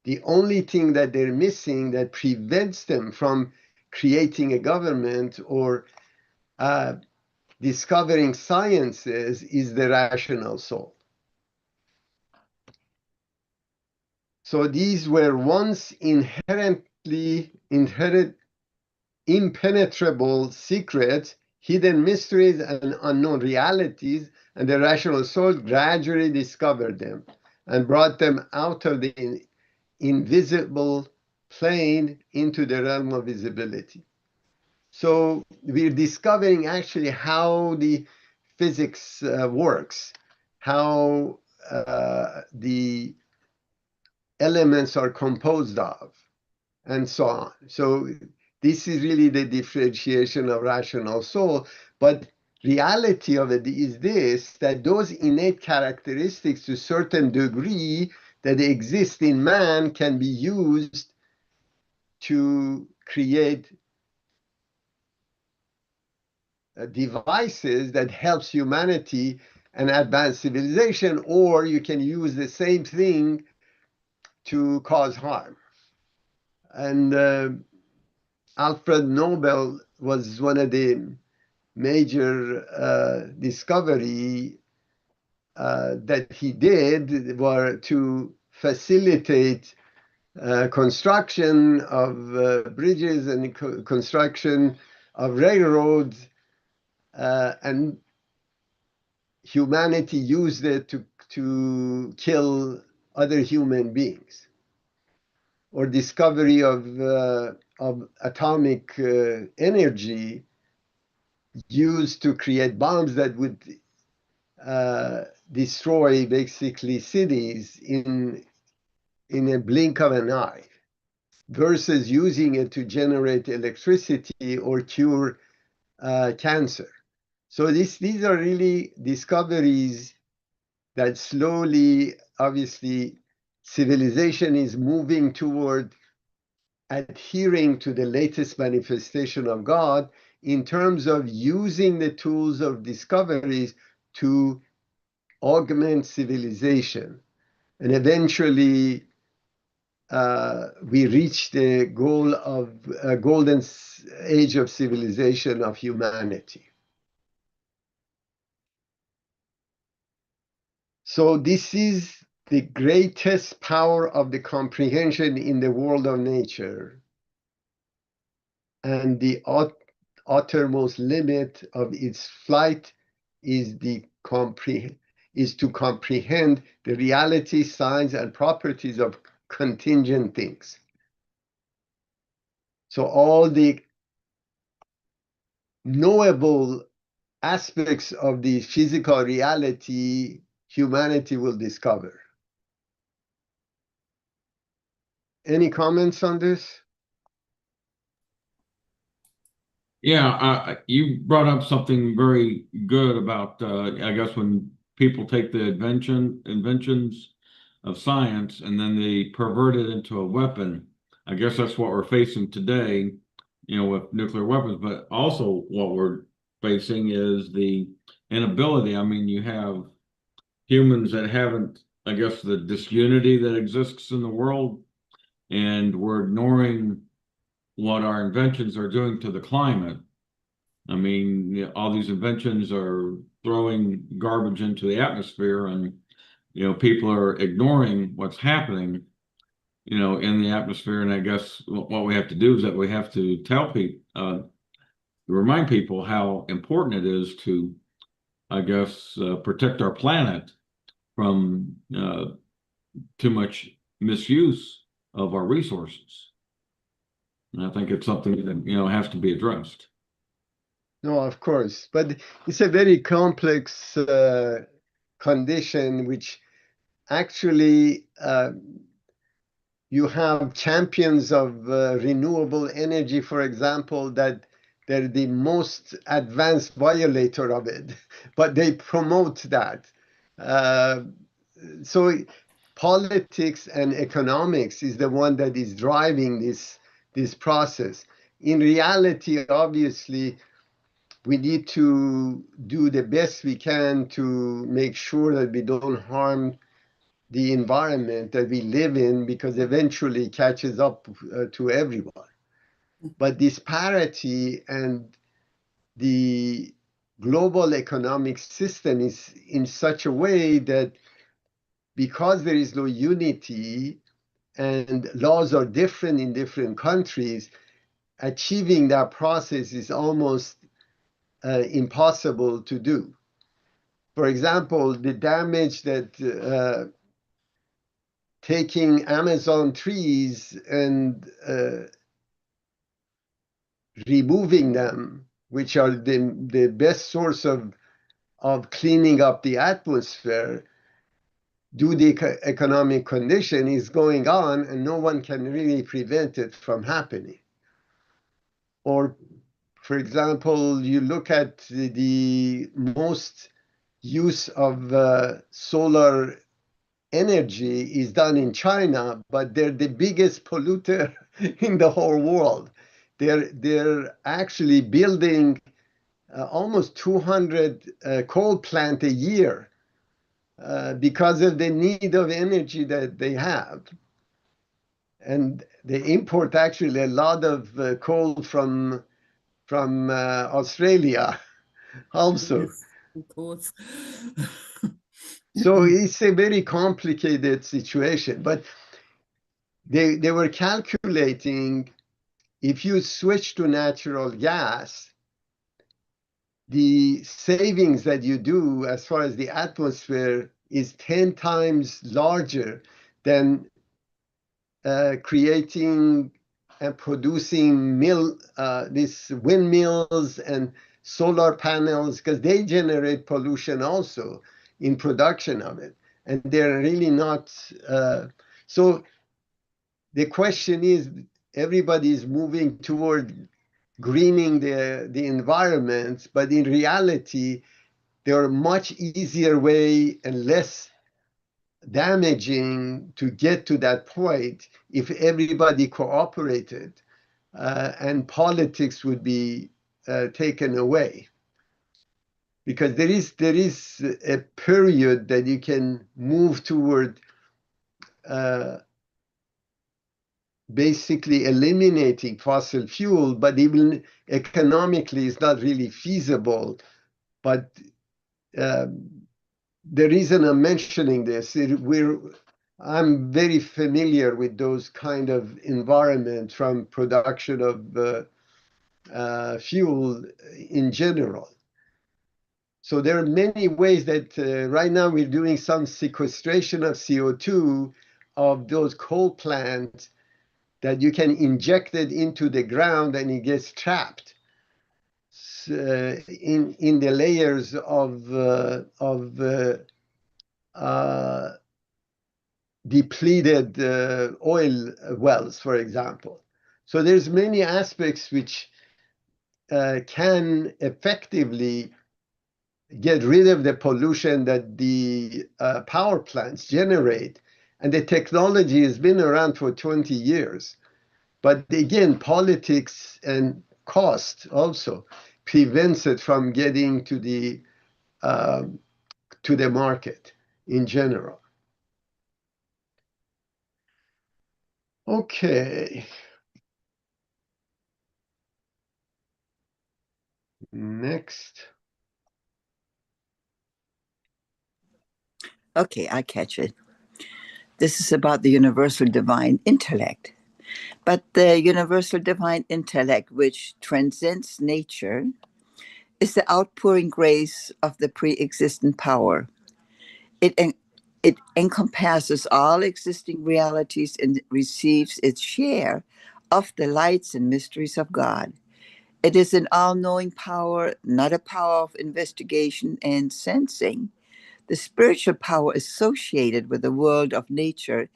The only thing that they're missing that prevents them from creating a government or discovering sciences is the rational soul. So these were once impenetrable secrets, hidden mysteries, and unknown realities, and the rational soul gradually discovered them and brought them out of the invisible plane into the realm of visibility. So we're discovering actually how the physics works, how the elements are composed of, and so on. So this is really the differentiation of rational soul. But reality of it is this, that those innate characteristics to a certain degree that exist in man can be used to create devices that helps humanity and advance civilization, or you can use the same thing to cause harm. And Alfred Nobel was one of the major discovery that he did were to facilitate construction of bridges and construction of railroads, and humanity used it to kill other human beings, or discovery of atomic energy used to create bombs that would destroy basically cities in a blink of an eye, versus using it to generate electricity or cure cancer. So these are really discoveries that slowly, obviously, civilization is moving toward adhering to the latest manifestation of God in terms of using the tools of discoveries to augment civilization. And eventually, we reach the goal of a golden age of civilization of humanity. So this is the greatest power of the comprehension in the world of nature, and the uttermost limit of its flight is to comprehend the reality, signs, and properties of contingent things. So all the knowable aspects of the physical reality, humanity will discover. Any comments on this? Yeah, you brought up something very good about, I guess, when people take the inventions of science, and then they pervert it into a weapon. I guess that's what we're facing today, with nuclear weapons, but also what we're facing is the inability. I mean, you have humans that haven't, I guess, the disunity that exists in the world, and we're ignoring what our inventions are doing to the climate. I mean, all these inventions are throwing garbage into the atmosphere, and people are ignoring what's happening, in the atmosphere. And I guess what we have to do is that we have to tell people, remind people how important it is to, I guess, protect our planet from too much misuse of our resources. And I think it's something that, has to be addressed. No, of course, but it's a very complex condition, which actually you have champions of renewable energy, for example, that they're the most advanced violator of it, but they promote that. So politics and economics is the one that is driving this process. In reality, obviously, we need to do the best we can to make sure that we don't harm the environment that we live in, because eventually it catches up to everyone. But disparity and the global economic system is in such a way that because there is no unity and laws are different in different countries, achieving that process is almost impossible to do. For example, the damage that taking Amazon trees and removing them, which are the best source of cleaning up the atmosphere, due to the economic condition, is going on, and no one can really prevent it from happening. Or, for example, you look at the most use of solar energy is done in China, but they're the biggest polluter in the whole world. They're actually building almost 200 coal plants a year because of the need of energy that they have. And they import actually a lot of coal from Australia also. Yes, of course. So it's a very complicated situation, but they were calculating if you switch to natural gas, the savings that you do as far as the atmosphere is 10 times larger than creating and producing these windmills and solar panels, because they generate pollution also in production of it. And they're really not. So the question is, everybody is moving toward greening the environment, but in reality, there are much easier way and less damaging to get to that point if everybody cooperated and politics would be taken away. Because there is a period that you can move toward basically eliminating fossil fuel, but even economically it's not really feasible. But the reason I'm mentioning this, I'm very familiar with those kind of environment from production of fuel in general. So there are many ways that right now we're doing some sequestration of CO2 of those coal plants that you can inject it into the ground and it gets trapped in the layers of depleted oil wells, for example. So there's many aspects which can effectively get rid of the pollution that the power plants generate, And the technology has been around for 20 years. But again, politics and cost also prevents it from getting to the market in general. Okay. Next. Okay, I catch it. This is about the universal divine intellect. But the universal divine intellect, which transcends nature, is the outpouring grace of the pre-existent power. It, it encompasses all existing realities and receives its share of the lights and mysteries of God. It is an all-knowing power, not a power of investigation and sensing. The spiritual power associated with the world of nature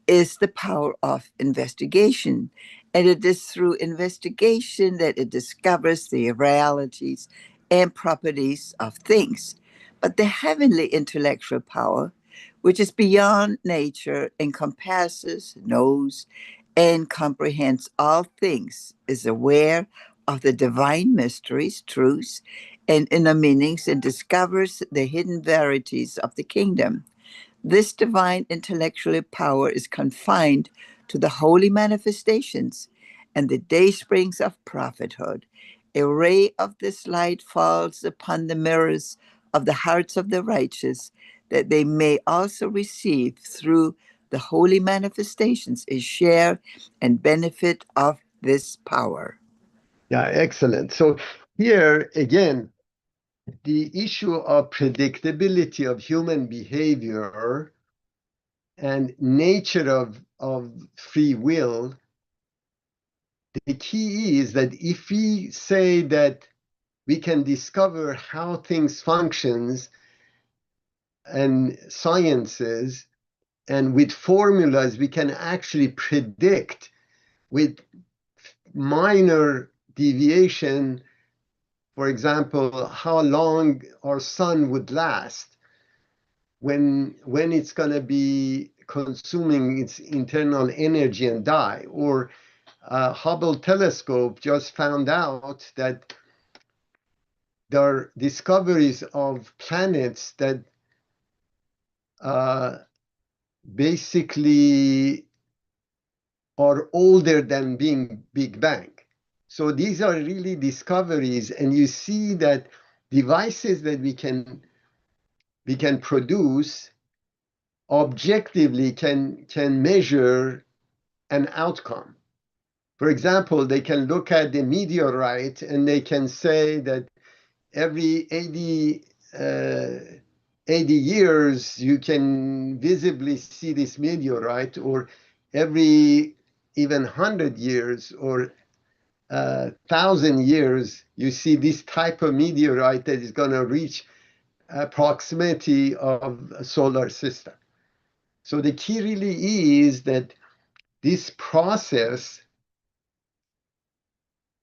is the power of investigation. And it is through investigation that it discovers the realities and properties of things. But the heavenly intellectual power, which is beyond nature, encompasses, knows, and comprehends all things, is aware of the divine mysteries, truths, and inner meanings, and discovers the hidden verities of the kingdom. This divine intellectual power is confined to the holy manifestations and the day springs of prophethood. A ray of this light falls upon the mirrors of the hearts of the righteous, that they may also receive through the holy manifestations a share and benefit of this power. Yeah, excellent. So here again, the issue of predictability of human behavior and nature of free will, the key is that if we say that we can discover how things functions and sciences, and with formulas we can actually predict with minor deviation, for example, how long our sun would last, when it's going to be consuming its internal energy and die. Or Hubble telescope just found out that there are discoveries of planets that basically are older than being Big Bang. So these are really discoveries, and you see that devices that we can produce objectively can measure an outcome. For example, they can look at the meteorite and they can say that every 80 years you can visibly see this meteorite, or every even 100 years or 1,000 years you see this type of meteorite that is going to reach proximity of a solar system. So the key really is that this process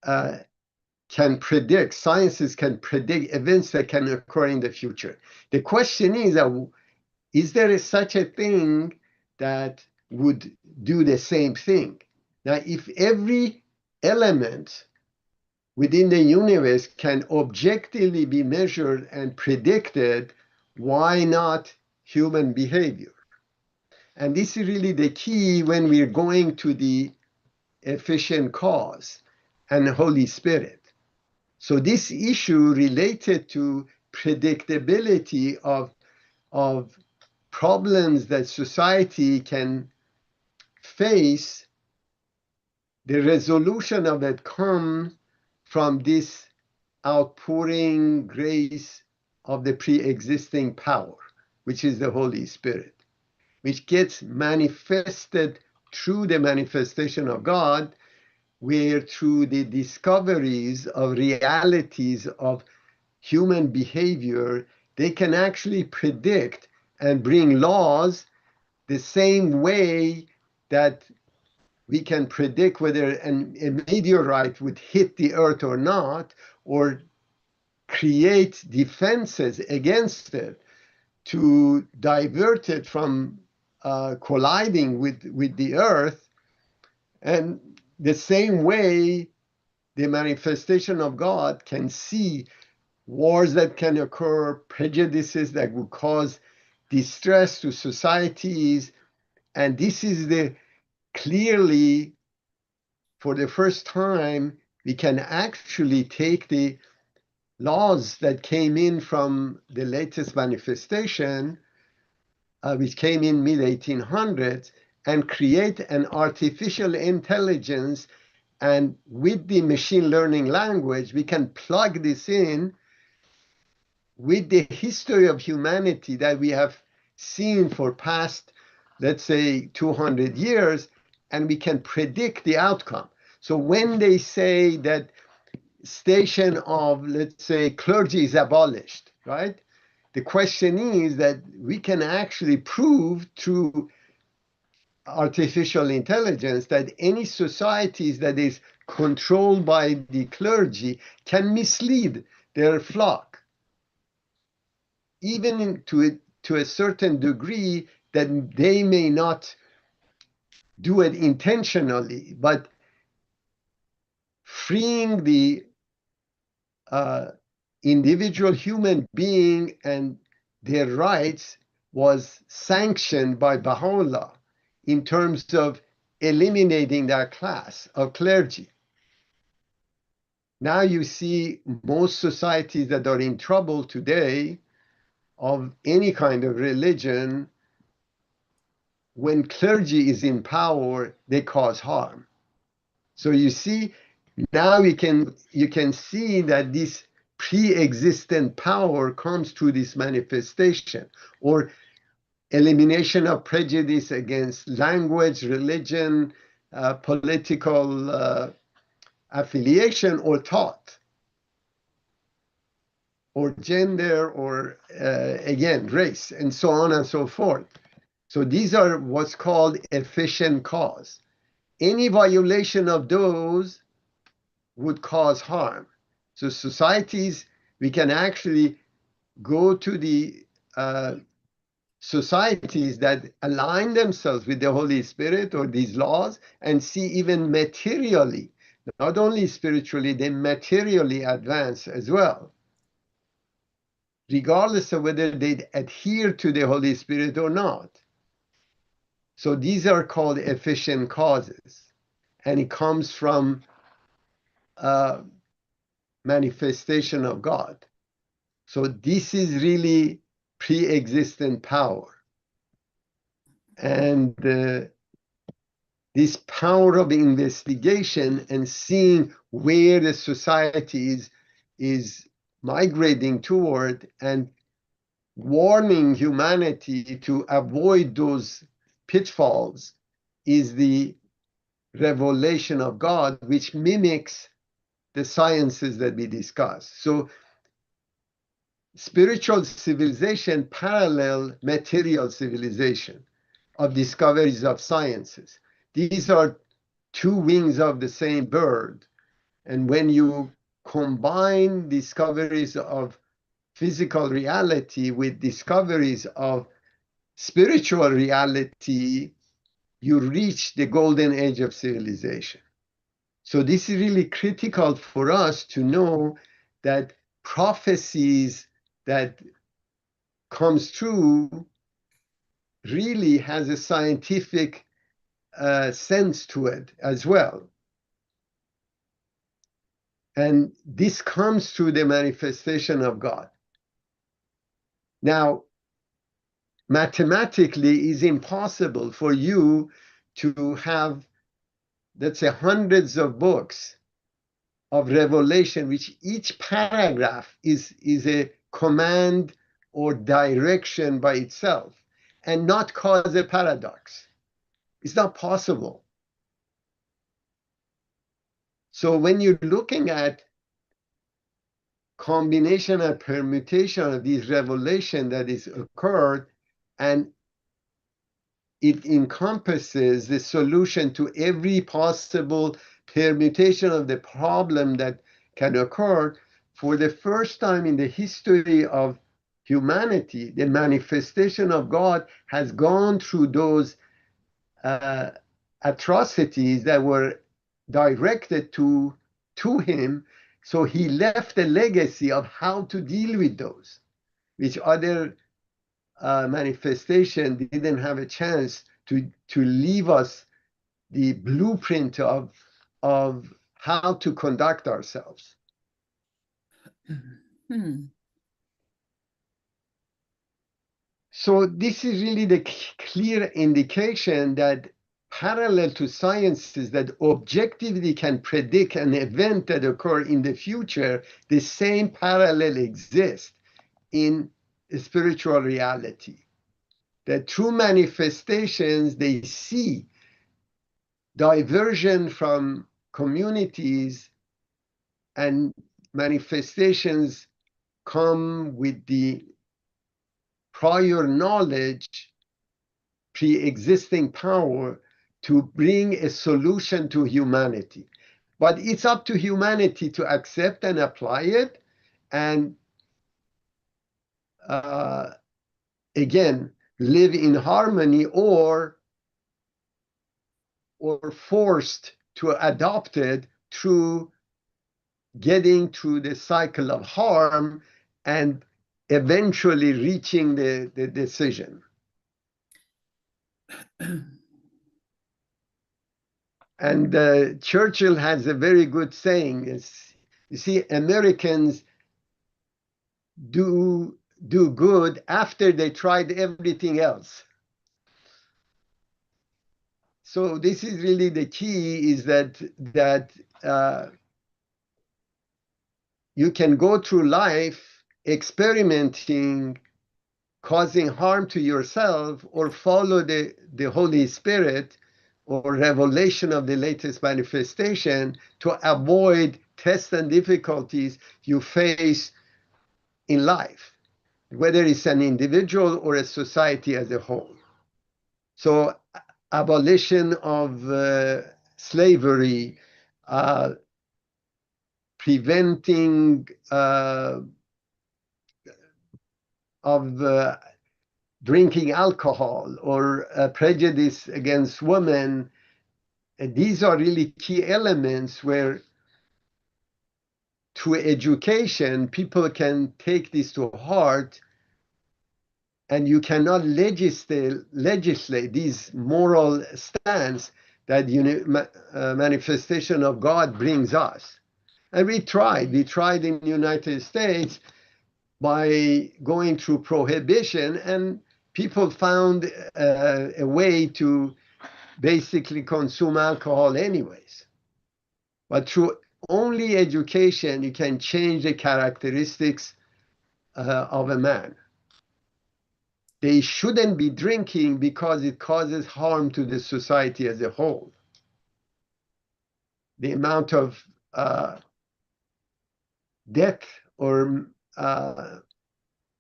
can predict, sciences can predict events that can occur in the future. The question is there such a thing that would do the same thing? Now, if every element within the universe can objectively be measured and predicted, why not human behavior? And this is really the key when we're going to the efficient cause and the Holy Spirit. So this issue related to predictability of problems that society can face, the resolution of it comes from this outpouring grace of the pre-existing power, which is the Holy Spirit, which gets manifested through the manifestation of God, where through the discoveries of realities of human behavior, they can actually predict and bring laws the same way that we can predict whether a meteorite would hit the earth or not, or create defenses against it to divert it from colliding with the earth. And the same way the manifestation of God can see wars that can occur, prejudices that would cause distress to societies. And this is the clearly, for the first time, we can actually take the laws that came in from the latest manifestation, which came in mid-1800s, and create an artificial intelligence. And with the machine learning language, we can plug this in with the history of humanity that we have seen for past, let's say, 200 years, and we can predict the outcome. So when they say that station of, let's say, clergy is abolished, right? The question is that we can actually prove through artificial intelligence that any societies that is controlled by the clergy can mislead their flock, even to a certain degree that they may not do it intentionally, but freeing the individual human being and their rights was sanctioned by Baha'u'llah in terms of eliminating that class of clergy. Now you see most societies that are in trouble today of any kind of religion, when clergy is in power, they cause harm. So you see, now you can see that this pre-existent power comes through this manifestation, or elimination of prejudice against language, religion, political affiliation, or thought, or gender, or again, race, and so on and so forth. So these are what's called efficient cause. Any violation of those would cause harm. So societies, we can actually go to the societies that align themselves with the Holy Spirit or these laws and see even materially, not only spiritually, they materially advance as well, regardless of whether they adhere to the Holy Spirit or not. So these are called efficient causes, and it comes from manifestation of God. So this is really pre-existent power. And this power of investigation and seeing where the society is migrating toward and warning humanity to avoid those pitfalls is the revelation of God, which mimics the sciences that we discuss. So spiritual civilization parallel material civilization of discoveries of sciences. These are two wings of the same bird. And when you combine discoveries of physical reality with discoveries of spiritual reality, you reach the golden age of civilization. So this is really critical for us to know that prophecies that comes true really has a scientific sense to it as well. And this comes through the manifestation of God. Now, mathematically, it's impossible for you to have, let's say, hundreds of books of revelation, which each paragraph is a command or direction by itself, and not cause a paradox. It's not possible. So when you're looking at combination and permutation of these revelation that is occurred, and it encompasses the solution to every possible permutation of the problem that can occur, for the first time in the history of humanity, the manifestation of God has gone through those atrocities that were directed to him. So he left a legacy of how to deal with those, which other manifestation didn't have a chance to leave us the blueprint of how to conduct ourselves. So this is really the clear indication that parallel to sciences that objectively can predict an event that occur in the future, the same parallel exists in spiritual reality. That through manifestations, they see diversion from communities, and manifestations come with the prior knowledge, pre-existing power to bring a solution to humanity. But it's up to humanity to accept and apply it, and again, live in harmony, or forced to adopt it through getting through the cycle of harm and eventually reaching the decision. And Churchill has a very good saying. You see, Americans do good after they tried everything else. So this is really the key, is that you can go through life experimenting, causing harm to yourself, or follow the Holy Spirit or revelation of the latest manifestation to avoid tests and difficulties you face in life, whether it's an individual or a society as a whole. So abolition of slavery, preventing of drinking alcohol, or prejudice against women. These are really key elements where through education, people can take this to heart, and you cannot legislate these moral stance that manifestation of God brings us. And we tried in the United States by going through prohibition, and people found a way to basically consume alcohol anyways. But through only education, you can change the characteristics of a man. They shouldn't be drinking because it causes harm to the society as a whole. The amount of death or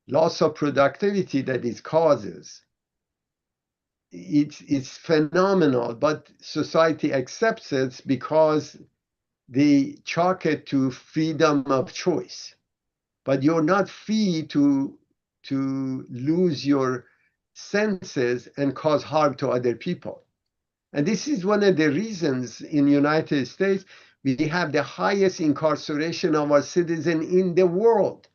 loss of productivity that it causes, it's phenomenal, but society accepts it because they chalk it to freedom of choice. But you're not free to lose your senses and cause harm to other people. And this is one of the reasons in the United States we have the highest incarceration of our citizens in the world.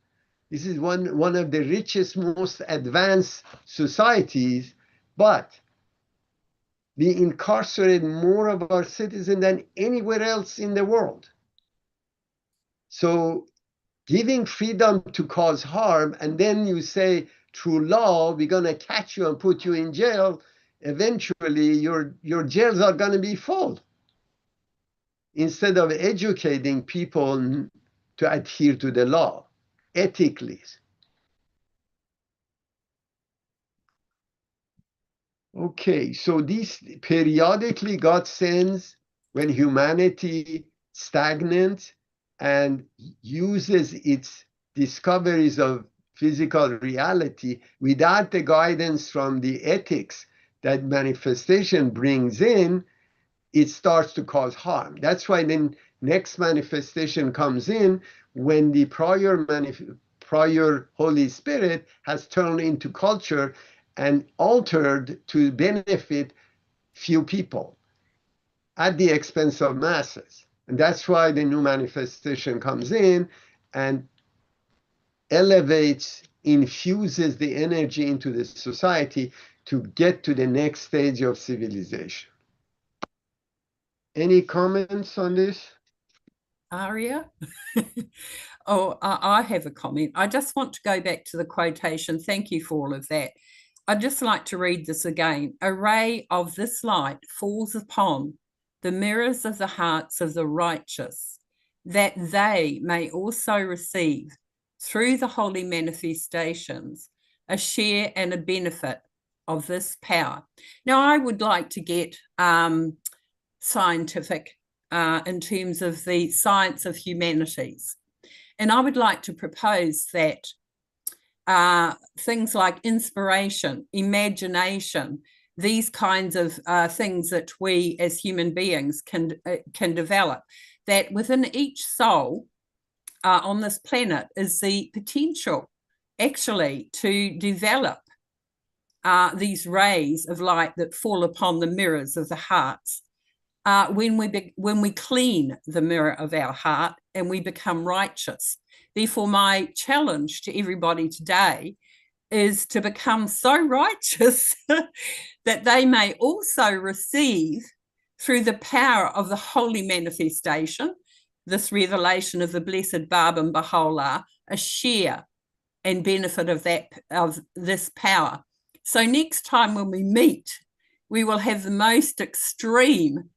This is one of the richest, most advanced societies, but we incarcerate more of our citizens than anywhere else in the world. So giving freedom to cause harm, and then you say, through law, we're going to catch you and put you in jail, eventually your jails are going to be full. Instead of educating people to adhere to the law ethically. Okay, so this periodically God sends when humanity stagnant and uses its discoveries of physical reality without the guidance from the ethics that manifestation brings in, it starts to cause harm. That's why then next manifestation comes in when the prior Holy Spirit has turned into culture and altered to benefit few people at the expense of masses. And that's why the new manifestation comes in and elevates, infuses the energy into the society to get to the next stage of civilization. Any comments on this? Aria? Oh, I have a comment. I just want to go back to the quotation. Thank you for all of that. I'd just like to read this again. A ray of this light falls upon the mirrors of the hearts of the righteous, that they may also receive, through the holy manifestations, a share and a benefit of this power. Now, I would like to get scientific in terms of the science of humanities. And I would like to propose that things like inspiration, imagination, these kinds of things that we as human beings can develop, that within each soul on this planet is the potential actually to develop these rays of light that fall upon the mirrors of the hearts. When we clean the mirror of our heart and we become righteous. Therefore, my challenge to everybody today is to become so righteous that they may also receive, through the power of the holy manifestation, this revelation of the blessed Baba and Baha'u'llah, a share and benefit of this power. So next time when we meet, we will have the most extreme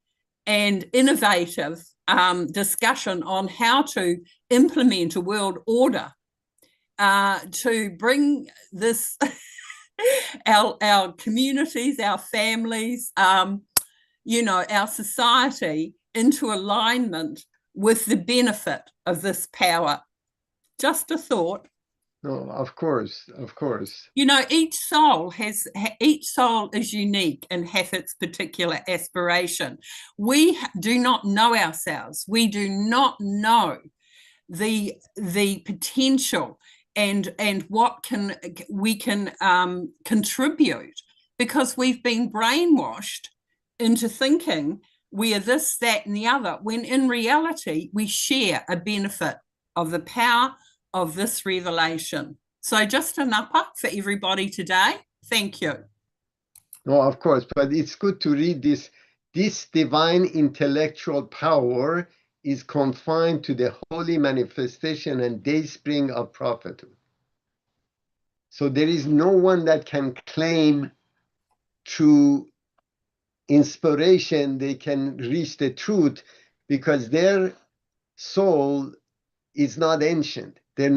and innovative discussion on how to implement a world order to bring this, our communities, our families, our society into alignment with the benefit of this power. Just a thought. No, of course, of course. Each soul is unique and has its particular aspiration. We do not know ourselves. We do not know the potential and what we can contribute, because we've been brainwashed into thinking we are this, that, and the other, when in reality we share a benefit of the power of this revelation. So just an upper for everybody today. Thank you. No, of course, but it's good to read this. This divine intellectual power is confined to the holy manifestation and dayspring of prophethood. So there is no one that can claim through inspiration they can reach the truth, because their soul is not ancient. They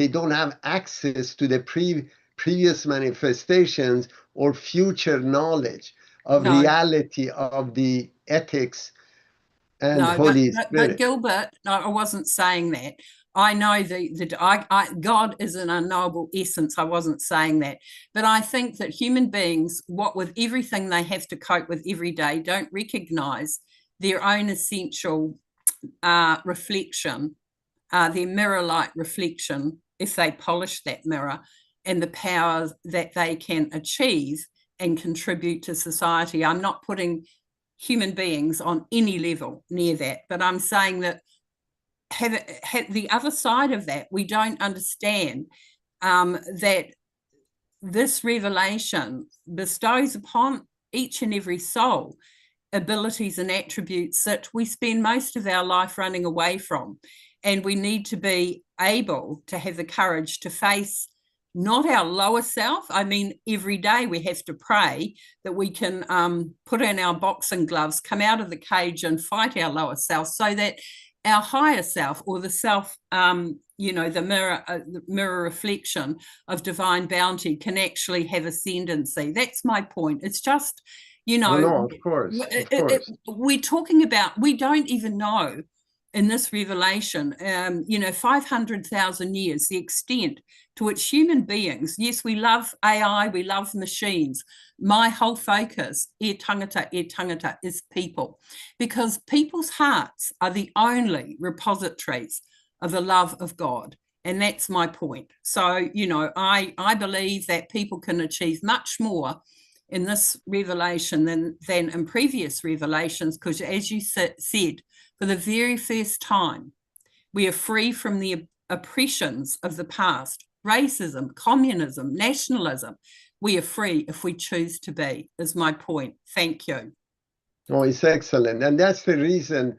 don't have access to the previous manifestations or future knowledge of reality of the ethics and Holy Spirit. But Gilbert, no, I wasn't saying that. I know that God is an unknowable essence. I wasn't saying that. But I think that human beings, what with everything they have to cope with every day, don't recognize their own essential reflection, their mirror-like reflection, if they polish that mirror, and the power that they can achieve and contribute to society. I'm not putting human beings on any level near that, but I'm saying that the other side of that, we don't understand that this revelation bestows upon each and every soul abilities and attributes that we spend most of our life running away from. And we need to be able to have the courage to face not our lower self. I mean, every day we have to pray that we can put on our boxing gloves, come out of the cage and fight our lower self, so that our higher self, or the self, the mirror reflection of divine bounty, can actually have ascendancy. That's my point. It's just, No, of course. We're talking about, we don't even know in this revelation, 500,000 years, the extent to which human beings, yes, we love AI, we love machines. My whole focus, e tangata, is people, because people's hearts are the only repositories of the love of God. And that's my point. So, you know, I believe that people can achieve much more in this revelation than in previous revelations, because as you said, for the very first time, we are free from the oppressions of the past, racism, communism, nationalism. We are free if we choose to be, is my point. Thank you. Oh, it's excellent. And that's the reason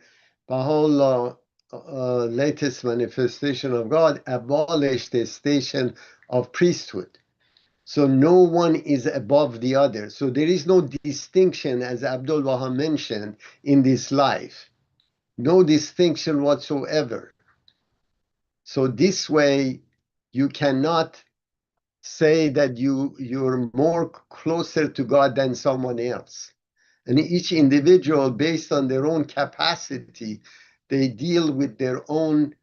the whole latest manifestation of God abolished the station of priesthood. So no one is above the other. So there is no distinction, as Abdu'l-Baha mentioned, in this life. No distinction whatsoever. So this way, you cannot say that you're more closer to God than someone else. And each individual, based on their own capacity, they deal with their own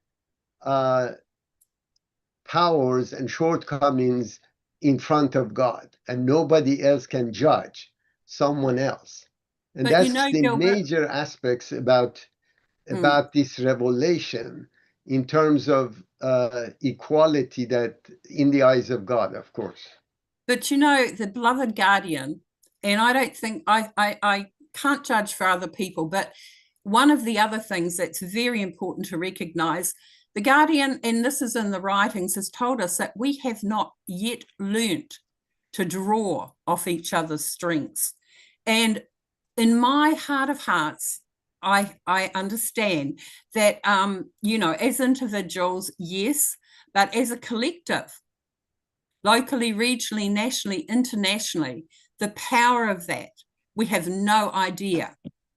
powers and shortcomings in front of God, and nobody else can judge someone else. And But that's you know, the Gilbert, major aspects about this revelation in terms of equality, that in the eyes of God, of course. But you know, the beloved guardian, and I don't think I can't judge for other people, but one of the other things that's very important to recognize, the guardian, and this is in the writings, has told us that we have not yet learnt to draw off each other's strengths. And in my heart of hearts, I understand that, you know, as individuals, yes, but as a collective, locally, regionally, nationally, internationally, the power of that, we have no idea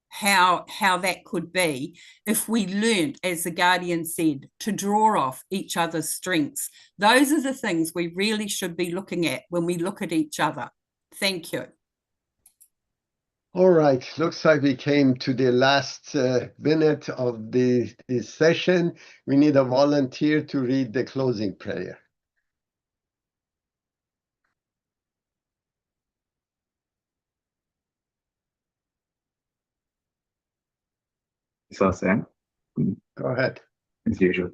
how that could be if we learned, as the Guardian said, to draw off each other's strengths. Those are the things we really should be looking at when we look at each other. Thank you. All right, looks like we came to the last minute of this session. We need a volunteer to read the closing prayer. So Sam, Go ahead. as usual.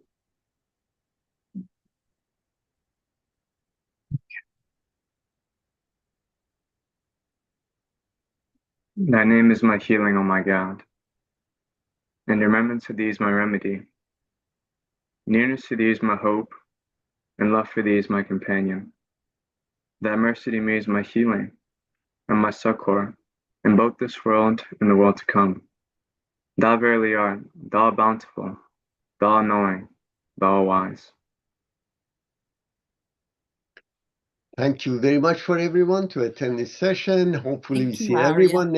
Thy name is my healing, O my God, and remembrance of thee is my remedy. Nearness to thee is my hope, and love for thee is my companion. Thy mercy to me is my healing, and my succor, in both this world and the world to come. Thou verily art, thou art bountiful, thou art knowing, thou art wise. Thank you very much for everyone to attend this session. Hopefully we Thank you, see Aria. everyone next